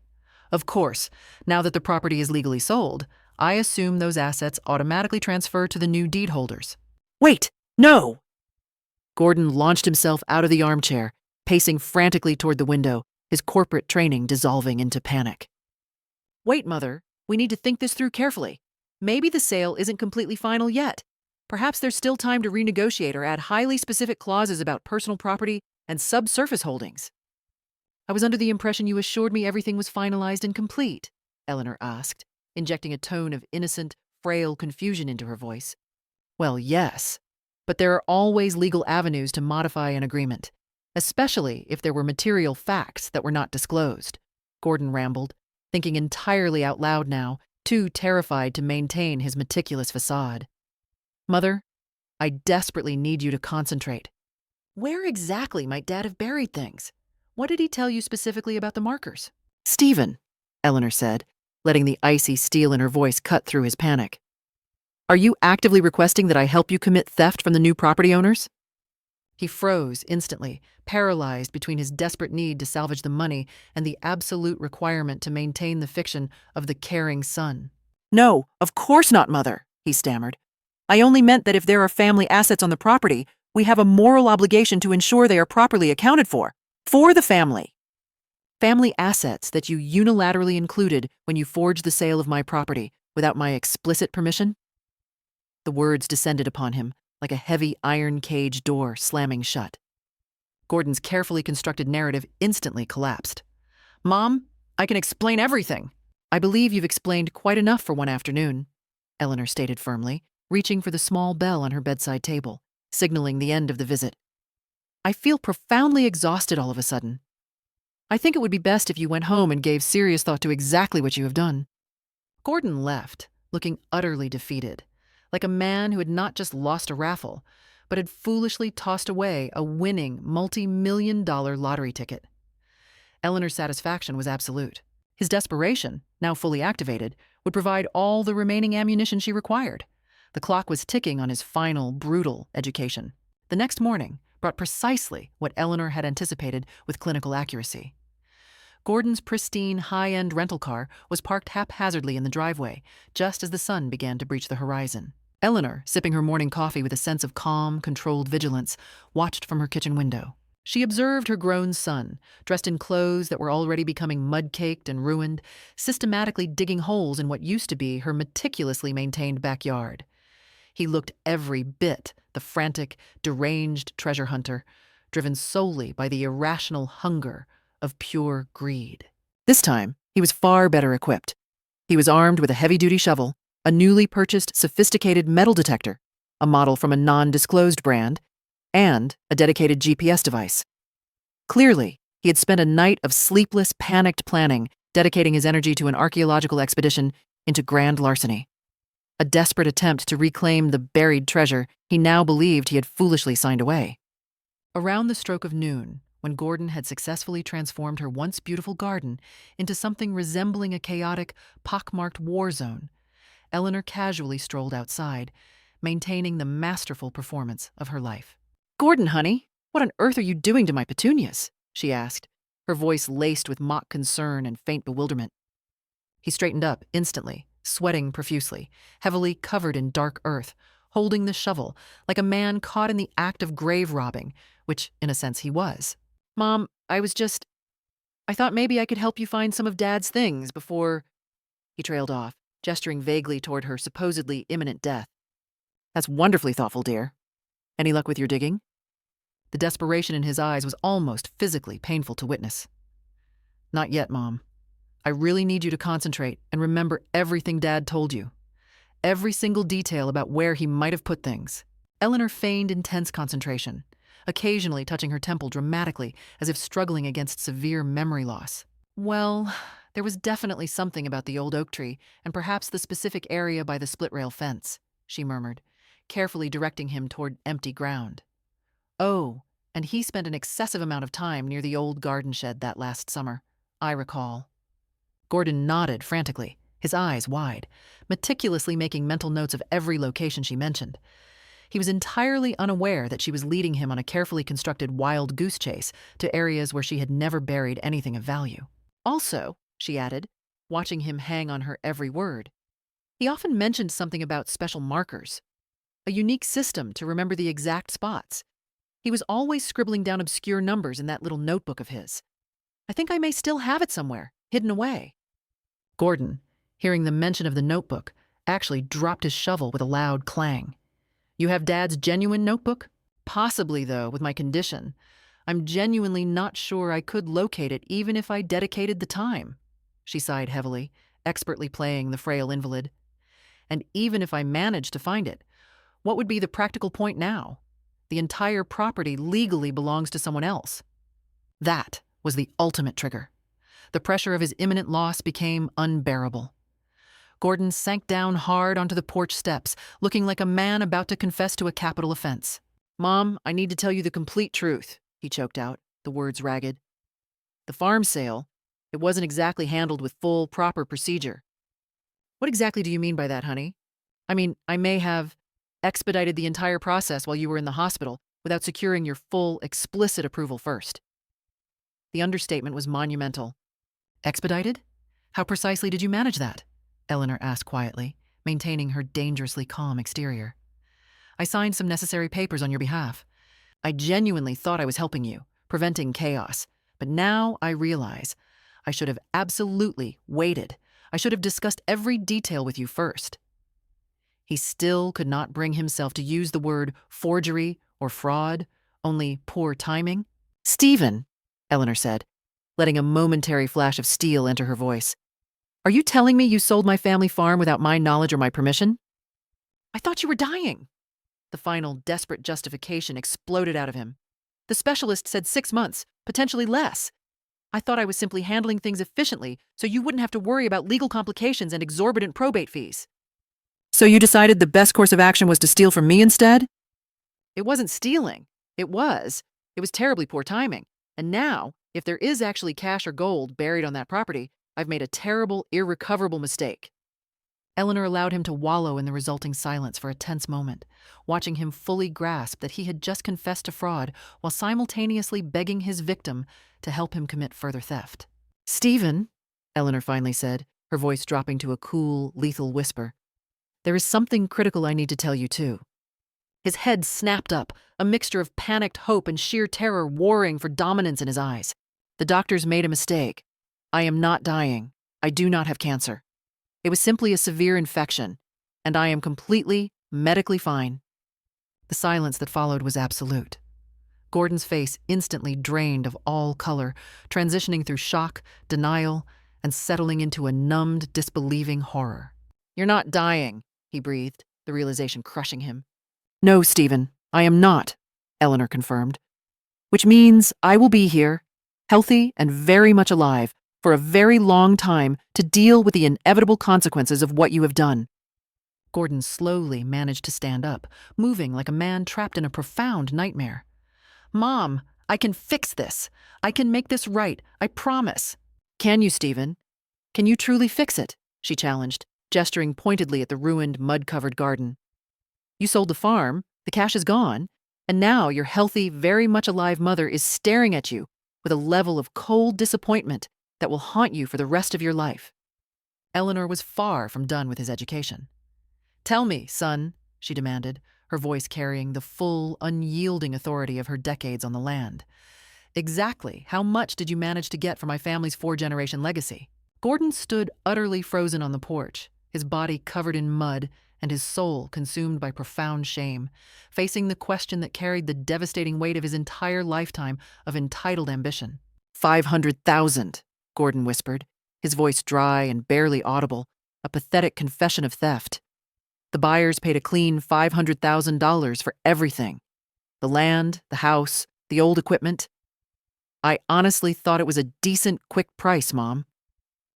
Of course, now that the property is legally sold, I assume those assets automatically transfer to the new deed holders. Wait, no! Gordon launched himself out of the armchair, pacing frantically toward the window, his corporate training dissolving into panic. Wait, Mother, we need to think this through carefully. Maybe the sale isn't completely final yet. Perhaps there's still time to renegotiate or add highly specific clauses about personal property and subsurface holdings. I was under the impression you assured me everything was finalized and complete, Eleanor asked, injecting a tone of innocent, frail confusion into her voice. Well, yes, but there are always legal avenues to modify an agreement, especially if there were material facts that were not disclosed, Gordon rambled, thinking entirely out loud now, too terrified to maintain his meticulous facade. Mother, I desperately need you to concentrate. Where exactly might Dad have buried things? What did he tell you specifically about the markers? Stephen, Eleanor said, letting the icy steel in her voice cut through his panic. Are you actively requesting that I help you commit theft from the new property owners? He froze instantly, paralyzed between his desperate need to salvage the money and the absolute requirement to maintain the fiction of the caring son. No, of course not, Mother, he stammered. I only meant that if there are family assets on the property, we have a moral obligation to ensure they are properly accounted for the family. Family assets that you unilaterally included when you forged the sale of my property without my explicit permission? The words descended upon him like a heavy iron cage door slamming shut. Gordon's carefully constructed narrative instantly collapsed. Mom, I can explain everything. I believe you've explained quite enough for one afternoon, Eleanor stated firmly, reaching for the small bell on her bedside table, signaling the end of the visit. I feel profoundly exhausted all of a sudden. I think it would be best if you went home and gave serious thought to exactly what you have done. Gordon left, looking utterly defeated, like a man who had not just lost a raffle, but had foolishly tossed away a winning multi-million-dollar lottery ticket. Eleanor's satisfaction was absolute. His desperation, now fully activated, would provide all the remaining ammunition she required. The clock was ticking on his final, brutal education. The next morning brought precisely what Eleanor had anticipated with clinical accuracy. Gordon's pristine, high-end rental car was parked haphazardly in the driveway, just as the sun began to breach the horizon. Eleanor, sipping her morning coffee with a sense of calm, controlled vigilance, watched from her kitchen window. She observed her grown son, dressed in clothes that were already becoming mud-caked and ruined, systematically digging holes in what used to be her meticulously maintained backyard. He looked every bit the frantic, deranged treasure hunter, driven solely by the irrational hunger of pure greed. This time, he was far better equipped. He was armed with a heavy-duty shovel, a newly purchased sophisticated metal detector, a model from a non-disclosed brand, and a dedicated GPS device. Clearly, he had spent a night of sleepless, panicked planning, dedicating his energy to an archaeological expedition into grand larceny. A desperate attempt to reclaim the buried treasure he now believed he had foolishly signed away. Around the stroke of noon, when Gordon had successfully transformed her once beautiful garden into something resembling a chaotic, pockmarked war zone, Eleanor casually strolled outside, maintaining the masterful performance of her life. "Gordon, honey, what on earth are you doing to my petunias?" she asked, her voice laced with mock concern and faint bewilderment. He straightened up instantly, sweating profusely, heavily covered in dark earth, holding the shovel like a man caught in the act of grave robbing, which, in a sense, he was. "Mom, I thought maybe I could help you find some of Dad's things before—" He trailed off, gesturing vaguely toward her supposedly imminent death. "That's wonderfully thoughtful, dear. Any luck with your digging?" The desperation in his eyes was almost physically painful to witness. "Not yet, Mom. I really need you to concentrate and remember everything Dad told you. Every single detail about where he might have put things." Eleanor feigned intense concentration, occasionally touching her temple dramatically as if struggling against severe memory loss. "Well, there was definitely something about the old oak tree and perhaps the specific area by the split-rail fence," she murmured, carefully directing him toward empty ground. "Oh, and he spent an excessive amount of time near the old garden shed that last summer. I recall." Gordon nodded frantically, his eyes wide, meticulously making mental notes of every location she mentioned. He was entirely unaware that she was leading him on a carefully constructed wild goose chase to areas where she had never buried anything of value. Also, she added, watching him hang on her every word, he often mentioned something about special markers, a unique system to remember the exact spots. He was always scribbling down obscure numbers in that little notebook of his. I think I may still have it somewhere, hidden away. Gordon, hearing the mention of the notebook, actually dropped his shovel with a loud clang. You have Dad's genuine notebook? Possibly, though, with my condition. I'm genuinely not sure I could locate it even if I dedicated the time. She sighed heavily, expertly playing the frail invalid. And even if I managed to find it, what would be the practical point now? The entire property legally belongs to someone else. That was the ultimate trigger. The pressure of his imminent loss became unbearable. Gordon sank down hard onto the porch steps, looking like a man about to confess to a capital offense. Mom, I need to tell you the complete truth, he choked out, the words ragged. The farm sale, it wasn't exactly handled with full, proper procedure. What exactly do you mean by that, honey? I mean, I may have expedited the entire process while you were in the hospital without securing your full, explicit approval first. The understatement was monumental. Expedited? How precisely did you manage that? Eleanor asked quietly, maintaining her dangerously calm exterior. I signed some necessary papers on your behalf. I genuinely thought I was helping you, preventing chaos, but now I realize I should have absolutely waited. I should have discussed every detail with you first. He still could not bring himself to use the word forgery or fraud, only poor timing. Stephen, Eleanor said, letting a momentary flash of steel enter her voice. Are you telling me you sold my family farm without my knowledge or my permission? I thought you were dying. The final desperate justification exploded out of him. The specialist said 6 months, potentially less. I thought I was simply handling things efficiently so you wouldn't have to worry about legal complications and exorbitant probate fees. So you decided the best course of action was to steal from me instead? It wasn't stealing. It was terribly poor timing. And now, if there is actually cash or gold buried on that property, I've made a terrible, irrecoverable mistake. Eleanor allowed him to wallow in the resulting silence for a tense moment, watching him fully grasp that he had just confessed to fraud while simultaneously begging his victim to help him commit further theft. Stephen, Eleanor finally said, her voice dropping to a cool, lethal whisper, there is something critical I need to tell you too. His head snapped up, a mixture of panicked hope and sheer terror warring for dominance in his eyes. The doctors made a mistake. I am not dying. I do not have cancer. It was simply a severe infection, and I am completely, medically fine. The silence that followed was absolute. Gordon's face instantly drained of all color, transitioning through shock, denial, and settling into a numbed, disbelieving horror. You're not dying, he breathed, the realization crushing him. No, Stephen, I am not, Eleanor confirmed. Which means I will be here, healthy and very much alive, for a very long time to deal with the inevitable consequences of what you have done. Gordon slowly managed to stand up, moving like a man trapped in a profound nightmare. Mom, I can fix this. I can make this right. I promise. Can you, Stephen? Can you truly fix it? She challenged, gesturing pointedly at the ruined, mud-covered garden. You sold the farm, the cash is gone, and now your healthy, very much alive mother is staring at you with a level of cold disappointment that will haunt you for the rest of your life. Eleanor was far from done with his education. Tell me, son, she demanded, her voice carrying the full, unyielding authority of her decades on the land. Exactly how much did you manage to get for my family's 4-generation legacy? Gordon stood utterly frozen on the porch, his body covered in mud and his soul consumed by profound shame, facing the question that carried the devastating weight of his entire lifetime of entitled ambition. 500,000, Gordon whispered, his voice dry and barely audible, a pathetic confession of theft. The buyers paid a clean $500,000 for everything. The land, the house, the old equipment. I honestly thought it was a decent, quick price, Mom.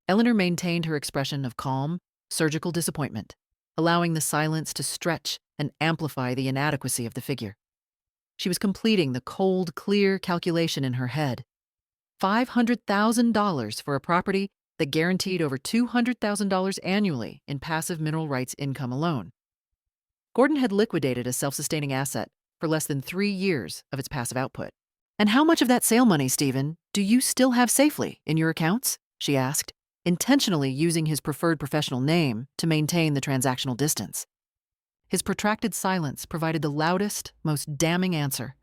Eleanor maintained her expression of calm, surgical disappointment, allowing the silence to stretch and amplify the inadequacy of the figure. She was completing the cold, clear calculation in her head. $500,000 for a property that guaranteed over $200,000 annually in passive mineral rights income alone. Gordon had liquidated a self-sustaining asset for less than 3 years of its passive output. "And how much of that sale money, Stephen, do you still have safely in your accounts?" she asked, intentionally using his preferred professional name to maintain the transactional distance. His protracted silence provided the loudest, most damning answer.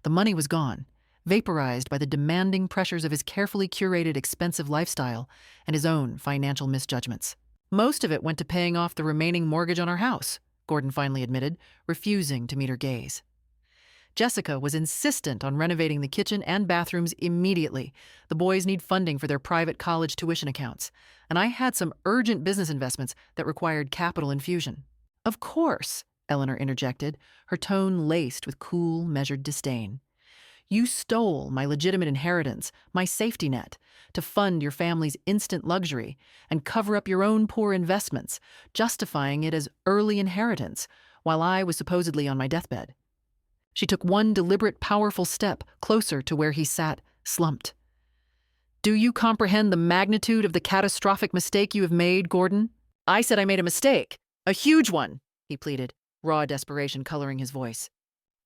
The money was gone, vaporized by the demanding pressures of his carefully curated expensive lifestyle and his own financial misjudgments. "Most of it went to paying off the remaining mortgage on our house," Gordon finally admitted, refusing to meet her gaze. Jessica was insistent on renovating the kitchen and bathrooms immediately. "The boys need funding for their private college tuition accounts, and I had some urgent business investments that required capital infusion." "Of course," Eleanor interjected, her tone laced with cool, measured disdain. "You stole my legitimate inheritance, my safety net, to fund your family's instant luxury and cover up your own poor investments, justifying it as early inheritance while I was supposedly on my deathbed." She took one deliberate, powerful step closer to where he sat, slumped. "Do you comprehend the magnitude of the catastrophic mistake you have made, Gordon?" "I said I made a mistake. A huge one," he pleaded, raw desperation coloring his voice.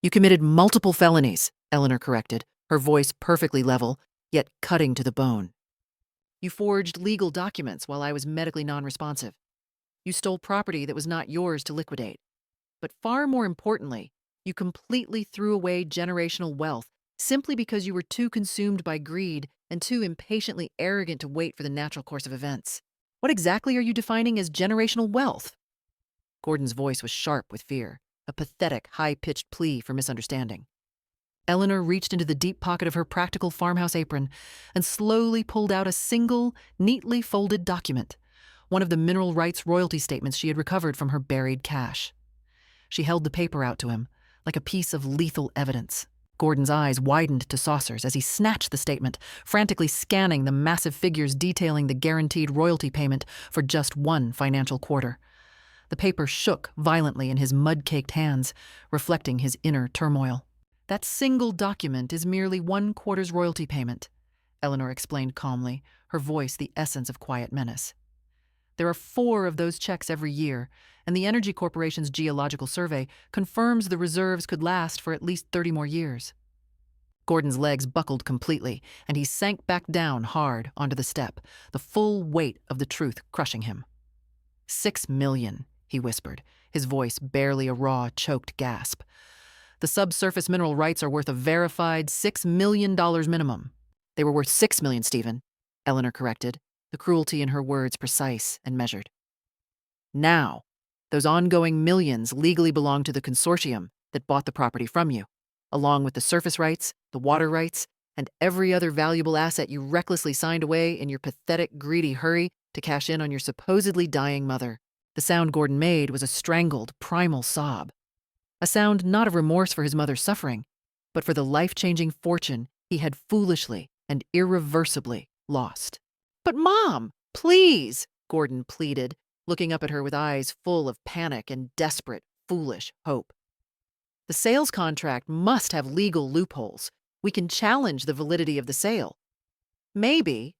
"You committed multiple felonies," Eleanor corrected, her voice perfectly level, yet cutting to the bone. "You forged legal documents while I was medically non-responsive. You stole property that was not yours to liquidate. But far more importantly, you completely threw away generational wealth simply because you were too consumed by greed and too impatiently arrogant to wait for the natural course of events. What exactly are you defining as generational wealth?" Gordon's voice was sharp with fear, a pathetic, high-pitched plea for misunderstanding. Eleanor reached into the deep pocket of her practical farmhouse apron and slowly pulled out a single, neatly folded document, one of the mineral rights royalty statements she had recovered from her buried cash. She held the paper out to him, like a piece of lethal evidence. Gordon's eyes widened to saucers as he snatched the statement, frantically scanning the massive figures detailing the guaranteed royalty payment for just one financial quarter. The paper shook violently in his mud-caked hands, reflecting his inner turmoil. "That single document is merely 1/4's royalty payment," Eleanor explained calmly, her voice the essence of quiet menace. "There are 4 of those checks every year, and the Energy Corporation's geological survey confirms the reserves could last for at least 30 more years." Gordon's legs buckled completely, and he sank back down hard onto the step, the full weight of the truth crushing him. "6 million, he whispered, his voice barely a raw, choked gasp. "The subsurface mineral rights are worth a verified $6 million minimum." "They were worth 6 million, Stephen," Eleanor corrected, the cruelty in her words precise and measured. "Now, those ongoing millions legally belong to the consortium that bought the property from you, along with the surface rights, the water rights, and every other valuable asset you recklessly signed away in your pathetic, greedy hurry to cash in on your supposedly dying mother." The sound Gordon made was a strangled, primal sob. A sound not of remorse for his mother's suffering, but for the life-changing fortune he had foolishly and irreversibly lost. "But Mom, please," Gordon pleaded, looking up at her with eyes full of panic and desperate, foolish hope. "The sales contract must have legal loopholes. We can challenge the validity of the sale. Maybe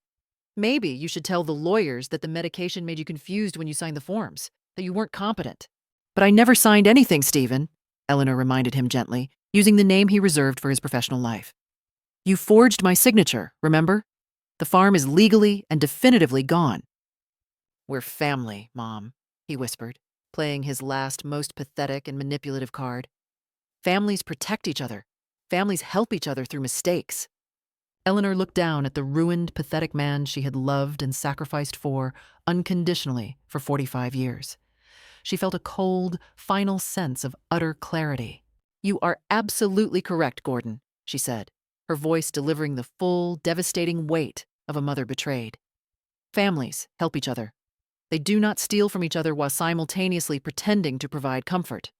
you should tell the lawyers that the medication made you confused when you signed the forms, that you weren't competent." "But I never signed anything, Stephen," Eleanor reminded him gently, using the name he reserved for his professional life. "You forged my signature, remember? The farm is legally and definitively gone." "We're family, Mom," he whispered, playing his last, most pathetic and manipulative card. "Families protect each other. Families help each other through mistakes." Eleanor looked down at the ruined, pathetic man she had loved and sacrificed for, unconditionally, for 45 years. She felt a cold, final sense of utter clarity. "You are absolutely correct, Gordon," she said, her voice delivering the full, devastating weight of a mother betrayed. "Families help each other. They do not steal from each other while simultaneously pretending to provide comfort.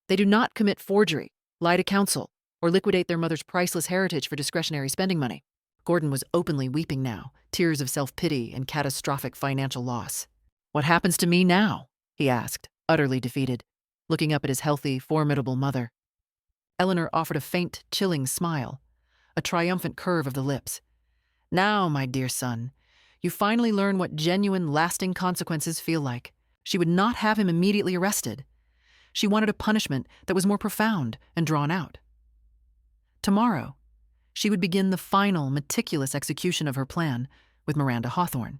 They do not commit forgery, lie to counsel, or liquidate their mother's priceless heritage for discretionary spending money." Gordon was openly weeping now, tears of self-pity and catastrophic financial loss. "What happens to me now?" he asked, utterly defeated, looking up at his healthy, formidable mother. Eleanor offered a faint, chilling smile, a triumphant curve of the lips. "Now, my dear son, you finally learn what genuine, lasting consequences feel like." She would not have him immediately arrested. She wanted a punishment that was more profound and drawn out. Tomorrow, she would begin the final, meticulous execution of her plan with Miranda Hawthorne,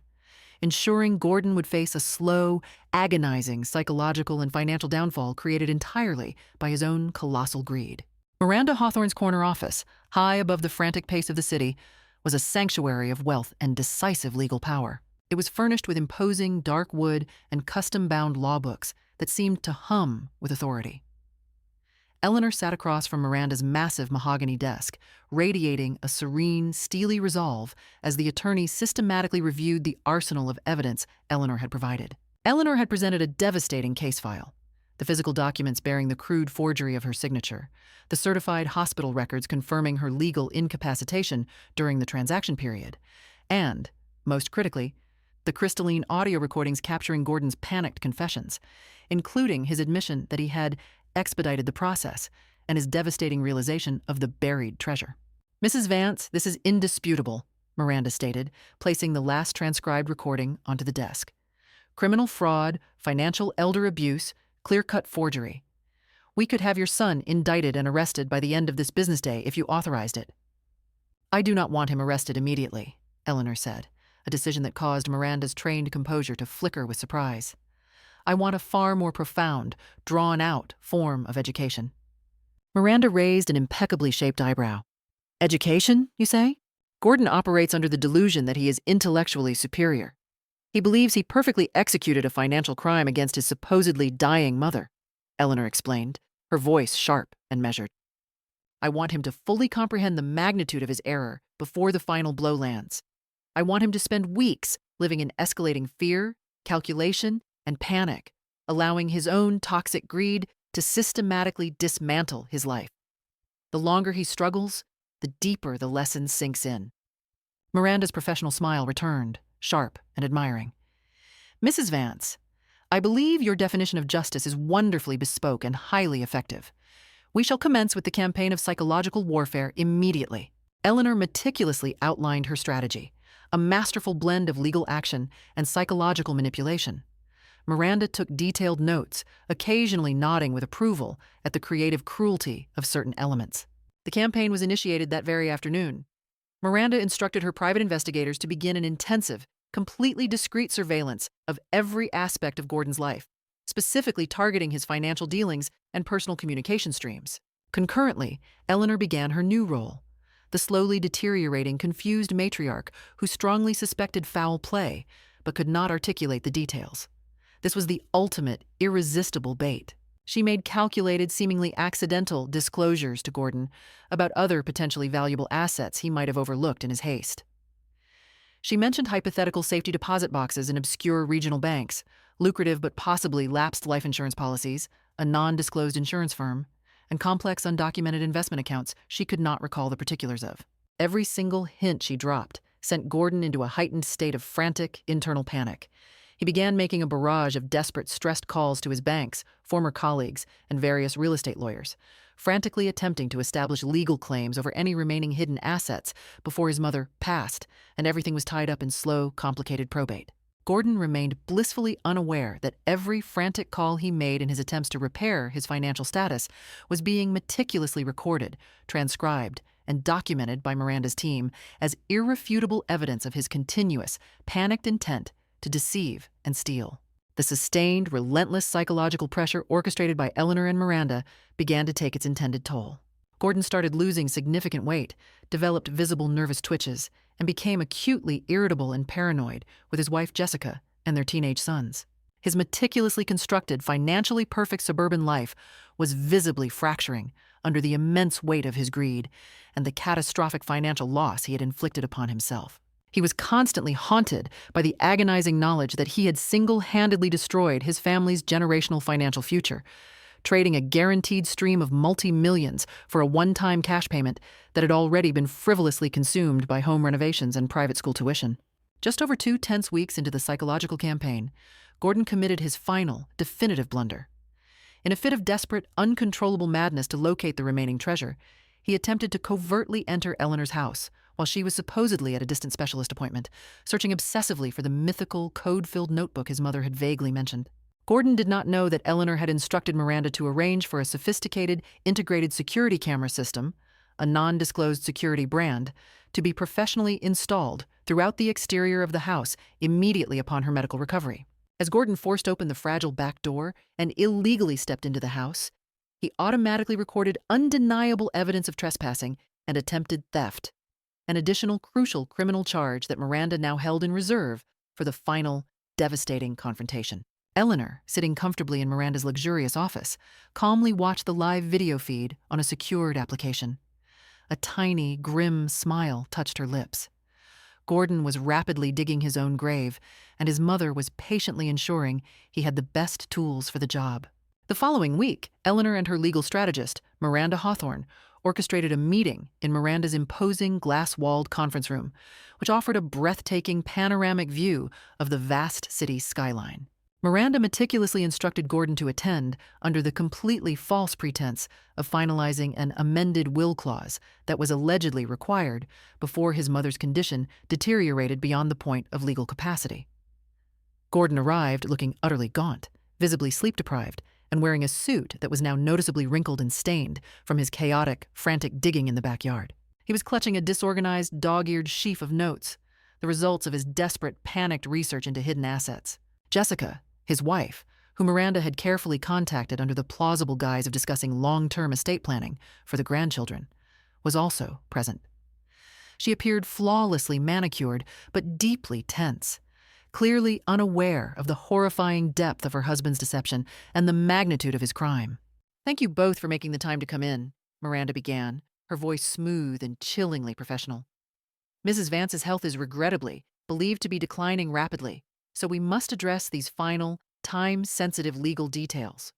ensuring Gordon would face a slow, agonizing psychological and financial downfall created entirely by his own colossal greed. Miranda Hawthorne's corner office, high above the frantic pace of the city, was a sanctuary of wealth and decisive legal power. It was furnished with imposing dark wood and custom-bound law books that seemed to hum with authority. Eleanor sat across from Miranda's massive mahogany desk, radiating a serene, steely resolve as the attorney systematically reviewed the arsenal of evidence Eleanor had provided. Eleanor had presented a devastating case file: the physical documents bearing the crude forgery of her signature, the certified hospital records confirming her legal incapacitation during the transaction period, and, most critically, the crystalline audio recordings capturing Gordon's panicked confessions, including his admission that he had expedited the process and his devastating realization of the buried treasure. "Mrs. Vance, this is indisputable," Miranda stated, placing the last transcribed recording onto the desk. "Criminal fraud, financial elder abuse, clear-cut forgery. We could have your son indicted and arrested by the end of this business day if you authorized it." "I do not want him arrested immediately," Eleanor said, a decision that caused Miranda's trained composure to flicker with surprise. "I want a far more profound, drawn-out form of education." Miranda raised an impeccably shaped eyebrow. "Education, you say?" "Gordon operates under the delusion that he is intellectually superior. He believes he perfectly executed a financial crime against his supposedly dying mother," Eleanor explained, her voice sharp and measured. "I want him to fully comprehend the magnitude of his error before the final blow lands. I want him to spend weeks living in escalating fear, calculation, and panic, allowing his own toxic greed to systematically dismantle his life. The longer he struggles, the deeper the lesson sinks in." Miranda's professional smile returned, sharp and admiring. "Mrs. Vance, I believe your definition of justice is wonderfully bespoke and highly effective. We shall commence with the campaign of psychological warfare immediately." Eleanor meticulously outlined her strategy, a masterful blend of legal action and psychological manipulation. Miranda took detailed notes, occasionally nodding with approval at the creative cruelty of certain elements. The campaign was initiated that very afternoon. Miranda instructed her private investigators to begin an intensive, completely discreet surveillance of every aspect of Gordon's life, specifically targeting his financial dealings and personal communication streams. Concurrently, Eleanor began her new role: the slowly deteriorating, confused matriarch who strongly suspected foul play but could not articulate the details. This was the ultimate, irresistible bait. She made calculated, seemingly accidental disclosures to Gordon about other potentially valuable assets he might have overlooked in his haste. She mentioned hypothetical safety deposit boxes in obscure regional banks, lucrative but possibly lapsed life insurance policies, a non-disclosed insurance firm, and complex undocumented investment accounts she could not recall the particulars of. Every single hint she dropped sent Gordon into a heightened state of frantic, internal panic. He began making a barrage of desperate, stressed calls to his banks, former colleagues, and various real estate lawyers, frantically attempting to establish legal claims over any remaining hidden assets before his mother passed and everything was tied up in slow, complicated probate. Gordon remained blissfully unaware that every frantic call he made in his attempts to repair his financial status was being meticulously recorded, transcribed, and documented by Miranda's team as irrefutable evidence of his continuous, panicked intent to deceive and steal. The sustained, relentless psychological pressure orchestrated by Eleanor and Miranda began to take its intended toll. Gordon started losing significant weight, developed visible nervous twitches, and became acutely irritable and paranoid with his wife Jessica and their teenage sons. His meticulously constructed, financially perfect suburban life was visibly fracturing under the immense weight of his greed and the catastrophic financial loss he had inflicted upon himself. He was constantly haunted by the agonizing knowledge that he had single-handedly destroyed his family's generational financial future, trading a guaranteed stream of multi-millions for a one-time cash payment that had already been frivolously consumed by home renovations and private school tuition. Just over 2 tense weeks into the psychological campaign, Gordon committed his final, definitive blunder. In a fit of desperate, uncontrollable madness to locate the remaining treasure, he attempted to covertly enter Eleanor's house while she was supposedly at a distant specialist appointment, searching obsessively for the mythical, code-filled notebook his mother had vaguely mentioned. Gordon did not know that Eleanor had instructed Miranda to arrange for a sophisticated, integrated security camera system, a non-disclosed security brand, to be professionally installed throughout the exterior of the house immediately upon her medical recovery. As Gordon forced open the fragile back door and illegally stepped into the house, he automatically recorded undeniable evidence of trespassing and attempted theft, an additional crucial criminal charge that Miranda now held in reserve for the final, devastating confrontation. Eleanor, sitting comfortably in Miranda's luxurious office, calmly watched the live video feed on a secured application. A tiny, grim smile touched her lips. Gordon was rapidly digging his own grave, and his mother was patiently ensuring he had the best tools for the job. The following week, Eleanor and her legal strategist, Miranda Hawthorne, orchestrated a meeting in Miranda's imposing glass-walled conference room, which offered a breathtaking panoramic view of the vast city skyline. Miranda meticulously instructed Gordon to attend under the completely false pretense of finalizing an amended will clause that was allegedly required before his mother's condition deteriorated beyond the point of legal capacity. Gordon arrived looking utterly gaunt, visibly sleep-deprived, and wearing a suit that was now noticeably wrinkled and stained from his chaotic, frantic digging in the backyard. He was clutching a disorganized, dog-eared sheaf of notes, the results of his desperate, panicked research into hidden assets. Jessica, his wife, who Miranda had carefully contacted under the plausible guise of discussing long-term estate planning for the grandchildren, was also present. She appeared flawlessly manicured, but deeply tense, clearly unaware of the horrifying depth of her husband's deception and the magnitude of his crime. "Thank you both for making the time to come in," Miranda began, her voice smooth and chillingly professional. "Mrs. Vance's health is regrettably believed to be declining rapidly, so we must address these final, time-sensitive legal details."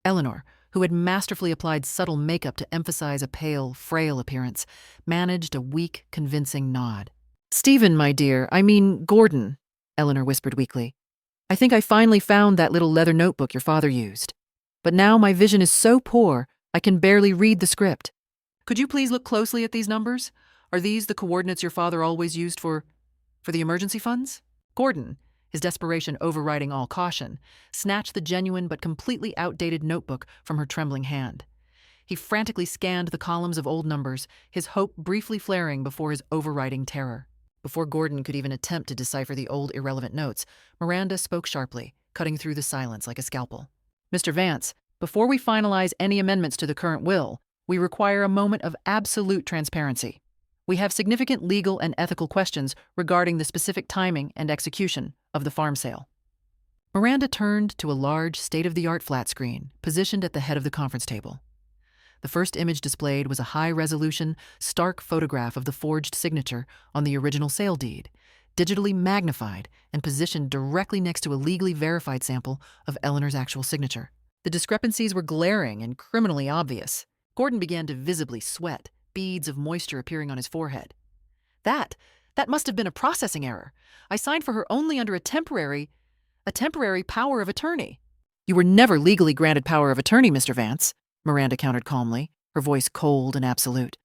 Eleanor, who had masterfully applied subtle makeup to emphasize a pale, frail appearance, managed a weak, convincing nod. "Stephen, my dear, Gordon," Eleanor whispered weakly. "I think I finally found that little leather notebook your father used. But now my vision is so poor, I can barely read the script. Could you please look closely at these numbers? Are these the coordinates your father always used for the emergency funds?" Gordon, his desperation overriding all caution, snatched the genuine but completely outdated notebook from her trembling hand. He frantically scanned the columns of old numbers, his hope briefly flaring before his overriding terror. Before Gordon could even attempt to decipher the old irrelevant notes, Miranda spoke sharply, cutting through the silence like a scalpel. "Mr. Vance, before we finalize any amendments to the current will, we require a moment of absolute transparency. We have significant legal and ethical questions regarding the specific timing and execution of the farm sale." Miranda turned to a large, state-of-the-art flat screen positioned at the head of the conference table. The first image displayed was a high-resolution, stark photograph of the forged signature on the original sale deed, digitally magnified and positioned directly next to a legally verified sample of Eleanor's actual signature. The discrepancies were glaring and criminally obvious. Gordon began to visibly sweat, beads of moisture appearing on his forehead. That must have been a processing error. I signed for her only under a temporary power of attorney." "You were never legally granted power of attorney, Mr. Vance," Miranda countered calmly, her voice cold and absolute.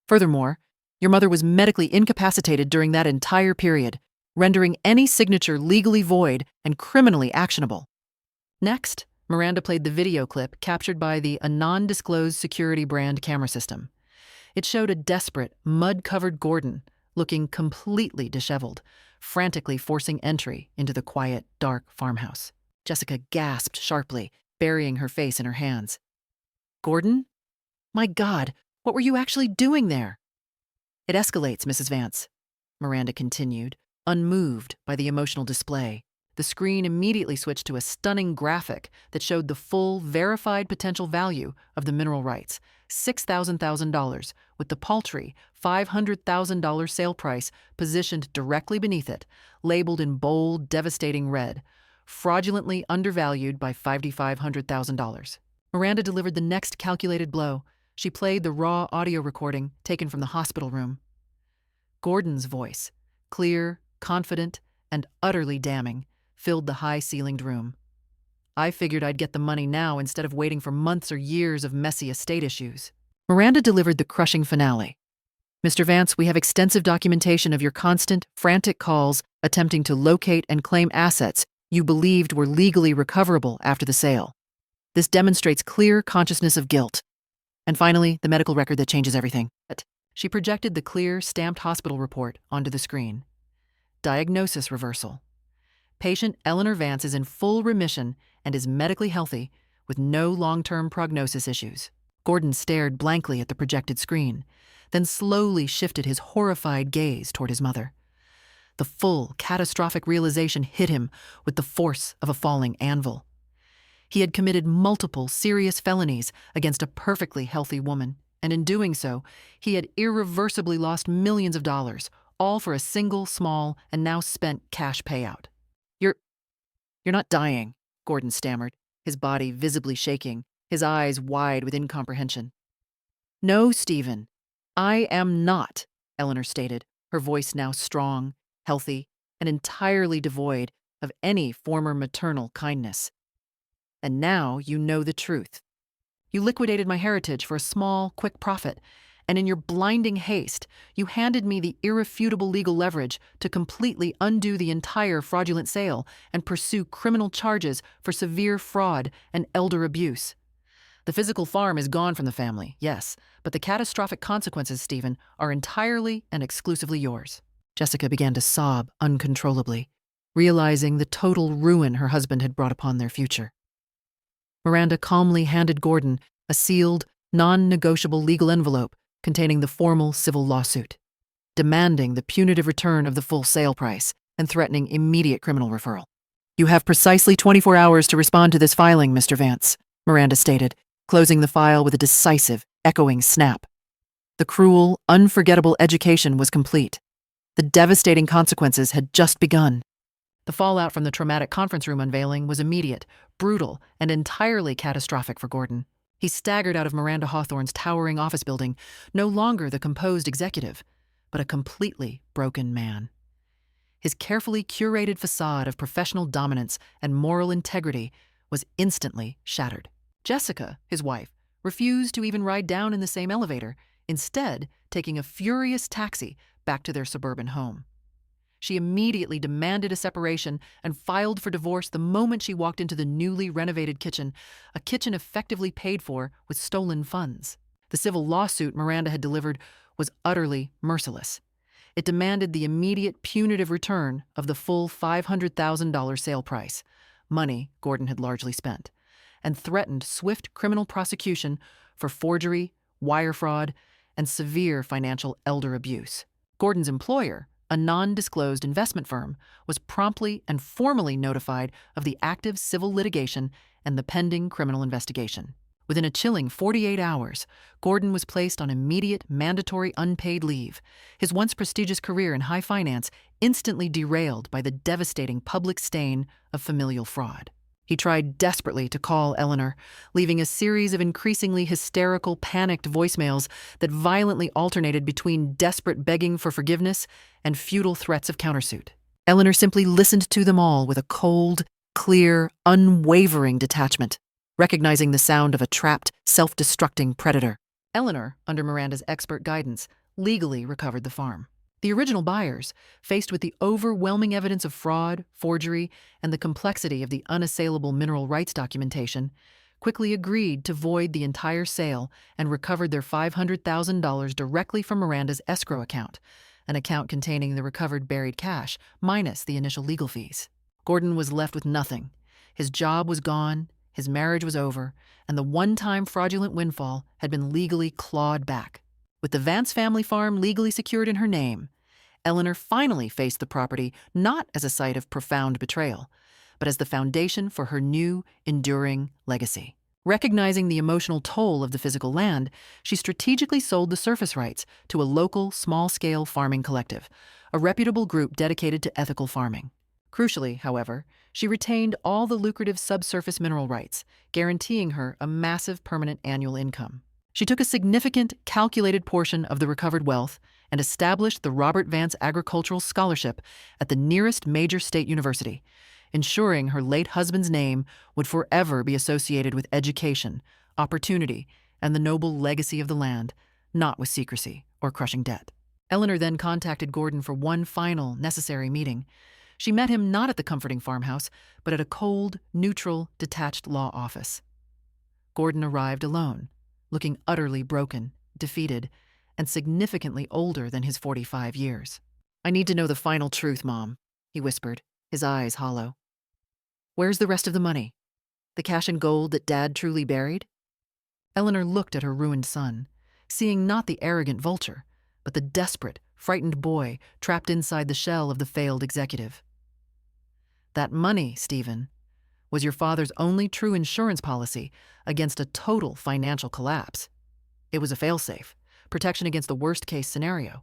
"Furthermore, your mother was medically incapacitated during that entire period, rendering any signature legally void and criminally actionable." Next, Miranda played the video clip captured by the non-disclosed security brand camera system. It showed a desperate, mud-covered Gordon, looking completely disheveled, frantically forcing entry into the quiet, dark farmhouse. Jessica gasped sharply, burying her face in her hands. "Gordon? My God, what were you actually doing there?" "It escalates, Mrs. Vance," Miranda continued, unmoved by the emotional display. The screen immediately switched to a stunning graphic that showed the full, verified potential value of the mineral rights, $6,000, with the paltry $500,000 sale price positioned directly beneath it, labeled in bold, devastating red, fraudulently undervalued by $5,500,000. Miranda delivered the next calculated blow. She played the raw audio recording taken from the hospital room. Gordon's voice, clear, confident, and utterly damning, filled the high-ceilinged room. "I figured I'd get the money now instead of waiting for months or years of messy estate issues." Miranda delivered the crushing finale. "Mr. Vance, we have extensive documentation of your constant, frantic calls attempting to locate and claim assets you believed were legally recoverable after the sale. This demonstrates clear consciousness of guilt. And finally, the medical record that changes everything. She projected the clear, stamped hospital report onto the screen. Diagnosis reversal. Patient Eleanor Vance is in full remission and is medically healthy with no long-term prognosis issues. Gordon stared blankly at the projected screen, then slowly shifted his horrified gaze toward his mother. The full, catastrophic realization hit him with the force of a falling anvil. He had committed multiple serious felonies against a perfectly healthy woman, and in doing so, he had irreversibly lost millions of dollars, all for a single, small, and now spent cash payout. You're not dying, Gordon stammered, his body visibly shaking, his eyes wide with incomprehension. No, Stephen, I am not, Eleanor stated, her voice now strong, healthy, and entirely devoid of any former maternal kindness. And now you know the truth. You liquidated my heritage for a small, quick profit, and in your blinding haste, you handed me the irrefutable legal leverage to completely undo the entire fraudulent sale and pursue criminal charges for severe fraud and elder abuse. The physical farm is gone from the family, yes, but the catastrophic consequences, Stephen, are entirely and exclusively yours. Jessica began to sob uncontrollably, realizing the total ruin her husband had brought upon their future. Miranda calmly handed Gordon a sealed, non-negotiable legal envelope containing the formal civil lawsuit, demanding the punitive return of the full sale price and threatening immediate criminal referral. You have precisely 24 hours to respond to this filing, Mr. Vance, Miranda stated, closing the file with a decisive, echoing snap. The cruel, unforgettable education was complete. The devastating consequences had just begun. The fallout from the traumatic conference room unveiling was immediate, brutal, and entirely catastrophic for Gordon. He staggered out of Miranda Hawthorne's towering office building, no longer the composed executive, but a completely broken man. His carefully curated facade of professional dominance and moral integrity was instantly shattered. Jessica, his wife, refused to even ride down in the same elevator, instead taking a furious taxi back to their suburban home. She immediately demanded a separation and filed for divorce the moment she walked into the newly renovated kitchen, a kitchen effectively paid for with stolen funds. The civil lawsuit Miranda had delivered was utterly merciless. It demanded the immediate punitive return of the full $500,000 sale price, money Gordon had largely spent, and threatened swift criminal prosecution for forgery, wire fraud, and severe financial elder abuse. Gordon's employer, a non-disclosed investment firm, was promptly and formally notified of the active civil litigation and the pending criminal investigation. Within a chilling 48 hours, Gordon was placed on immediate mandatory unpaid leave, his once prestigious career in high finance instantly derailed by the devastating public stain of familial fraud. He tried desperately to call Eleanor, leaving a series of increasingly hysterical, panicked voicemails that violently alternated between desperate begging for forgiveness and futile threats of countersuit. Eleanor simply listened to them all with a cold, clear, unwavering detachment, recognizing the sound of a trapped, self-destructing predator. Eleanor, under Miranda's expert guidance, legally recovered the farm. The original buyers, faced with the overwhelming evidence of fraud, forgery, and the complexity of the unassailable mineral rights documentation, quickly agreed to void the entire sale and recovered their $500,000 directly from Miranda's escrow account, an account containing the recovered buried cash, minus the initial legal fees. Gordon was left with nothing. His job was gone, his marriage was over, and the one-time fraudulent windfall had been legally clawed back. With the Vance family farm legally secured in her name, Eleanor finally faced the property not as a site of profound betrayal, but as the foundation for her new, enduring legacy. Recognizing the emotional toll of the physical land, she strategically sold the surface rights to a local, small-scale farming collective, a reputable group dedicated to ethical farming. Crucially, however, she retained all the lucrative subsurface mineral rights, guaranteeing her a massive permanent annual income. She took a significant, calculated portion of the recovered wealth and established the Robert Vance Agricultural Scholarship at the nearest major state university, ensuring her late husband's name would forever be associated with education, opportunity, and the noble legacy of the land, not with secrecy or crushing debt. Eleanor then contacted Gordon for one final, necessary meeting, She met him not at the comforting farmhouse, but at a cold, neutral, detached law office. Gordon arrived alone, looking utterly broken, defeated, and significantly older than his 45 years. "I need to know the final truth, Mom," he whispered, his eyes hollow. "Where's the rest of the money? The cash and gold that Dad truly buried?" Eleanor looked at her ruined son, seeing not the arrogant vulture, but the desperate, frightened boy trapped inside the shell of the failed executive. "That money, Stephen, was your father's only true insurance policy against a total financial collapse. It was a failsafe, protection against the worst-case scenario.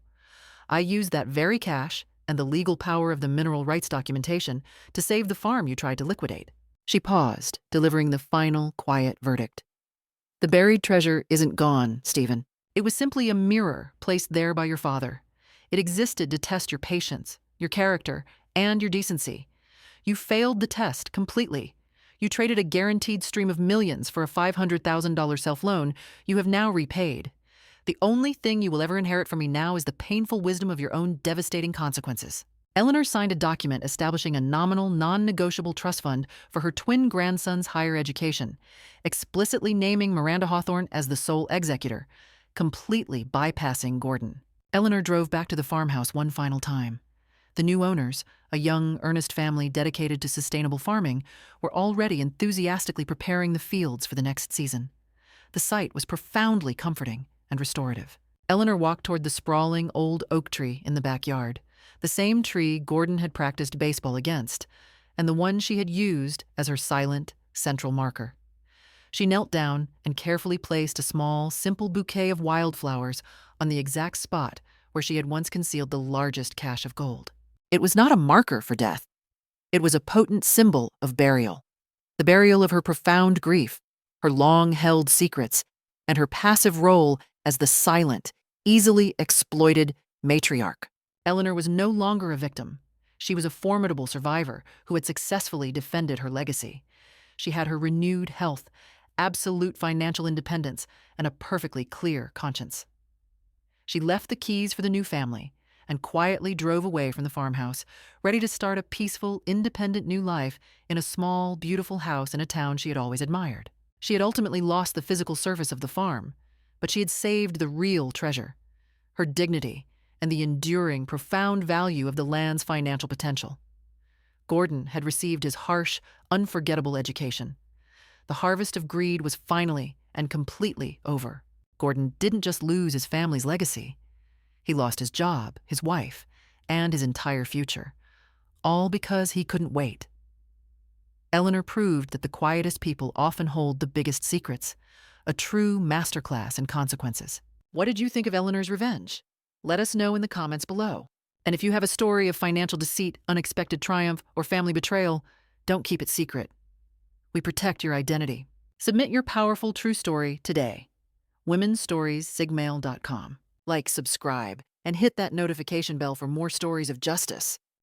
I used that very cash and the legal power of the mineral rights documentation to save the farm you tried to liquidate." She paused, delivering the final, quiet verdict. "The buried treasure isn't gone, Stephen. It was simply a mirror placed there by your father. It existed to test your patience, your character, and your decency. You failed the test completely. You traded a guaranteed stream of millions for a $500,000 self-loan you have now repaid. The only thing you will ever inherit from me now is the painful wisdom of your own devastating consequences." Eleanor signed a document establishing a nominal, non-negotiable trust fund for her twin grandson's higher education, explicitly naming Miranda Hawthorne as the sole executor, completely bypassing Gordon. Eleanor drove back to the farmhouse one final time. The new owners, a young, earnest family dedicated to sustainable farming, were already enthusiastically preparing the fields for the next season. The sight was profoundly comforting and restorative. Eleanor walked toward the sprawling old oak tree in the backyard, the same tree Gordon had practiced baseball against, and the one she had used as her silent, central marker. She knelt down and carefully placed a small, simple bouquet of wildflowers on the exact spot where she had once concealed the largest cache of gold. It was not a marker for death. It was a potent symbol of burial. The burial of her profound grief, her long-held secrets, and her passive role as the silent, easily exploited matriarch. Eleanor was no longer a victim. She was a formidable survivor who had successfully defended her legacy. She had her renewed health, absolute financial independence, and a perfectly clear conscience. She left the keys for the new family and quietly drove away from the farmhouse, ready to start a peaceful, independent new life in a small, beautiful house in a town she had always admired. She had ultimately lost the physical surface of the farm, but she had saved the real treasure, her dignity, and the enduring, profound value of the land's financial potential. Gordon had received his harsh, unforgettable education. The harvest of greed was finally and completely over. Gordon didn't just lose his family's legacy. He lost his job, his wife, and his entire future, all because he couldn't wait. Eleanor proved that the quietest people often hold the biggest secrets, a true masterclass in consequences. What did you think of Eleanor's revenge? Let us know in the comments below. And if you have a story of financial deceit, unexpected triumph, or family betrayal, don't keep it secret. We protect your identity. Submit your powerful true story today. womenstoriess@sigmail.com. Like, subscribe, and hit that notification bell for more stories of justice.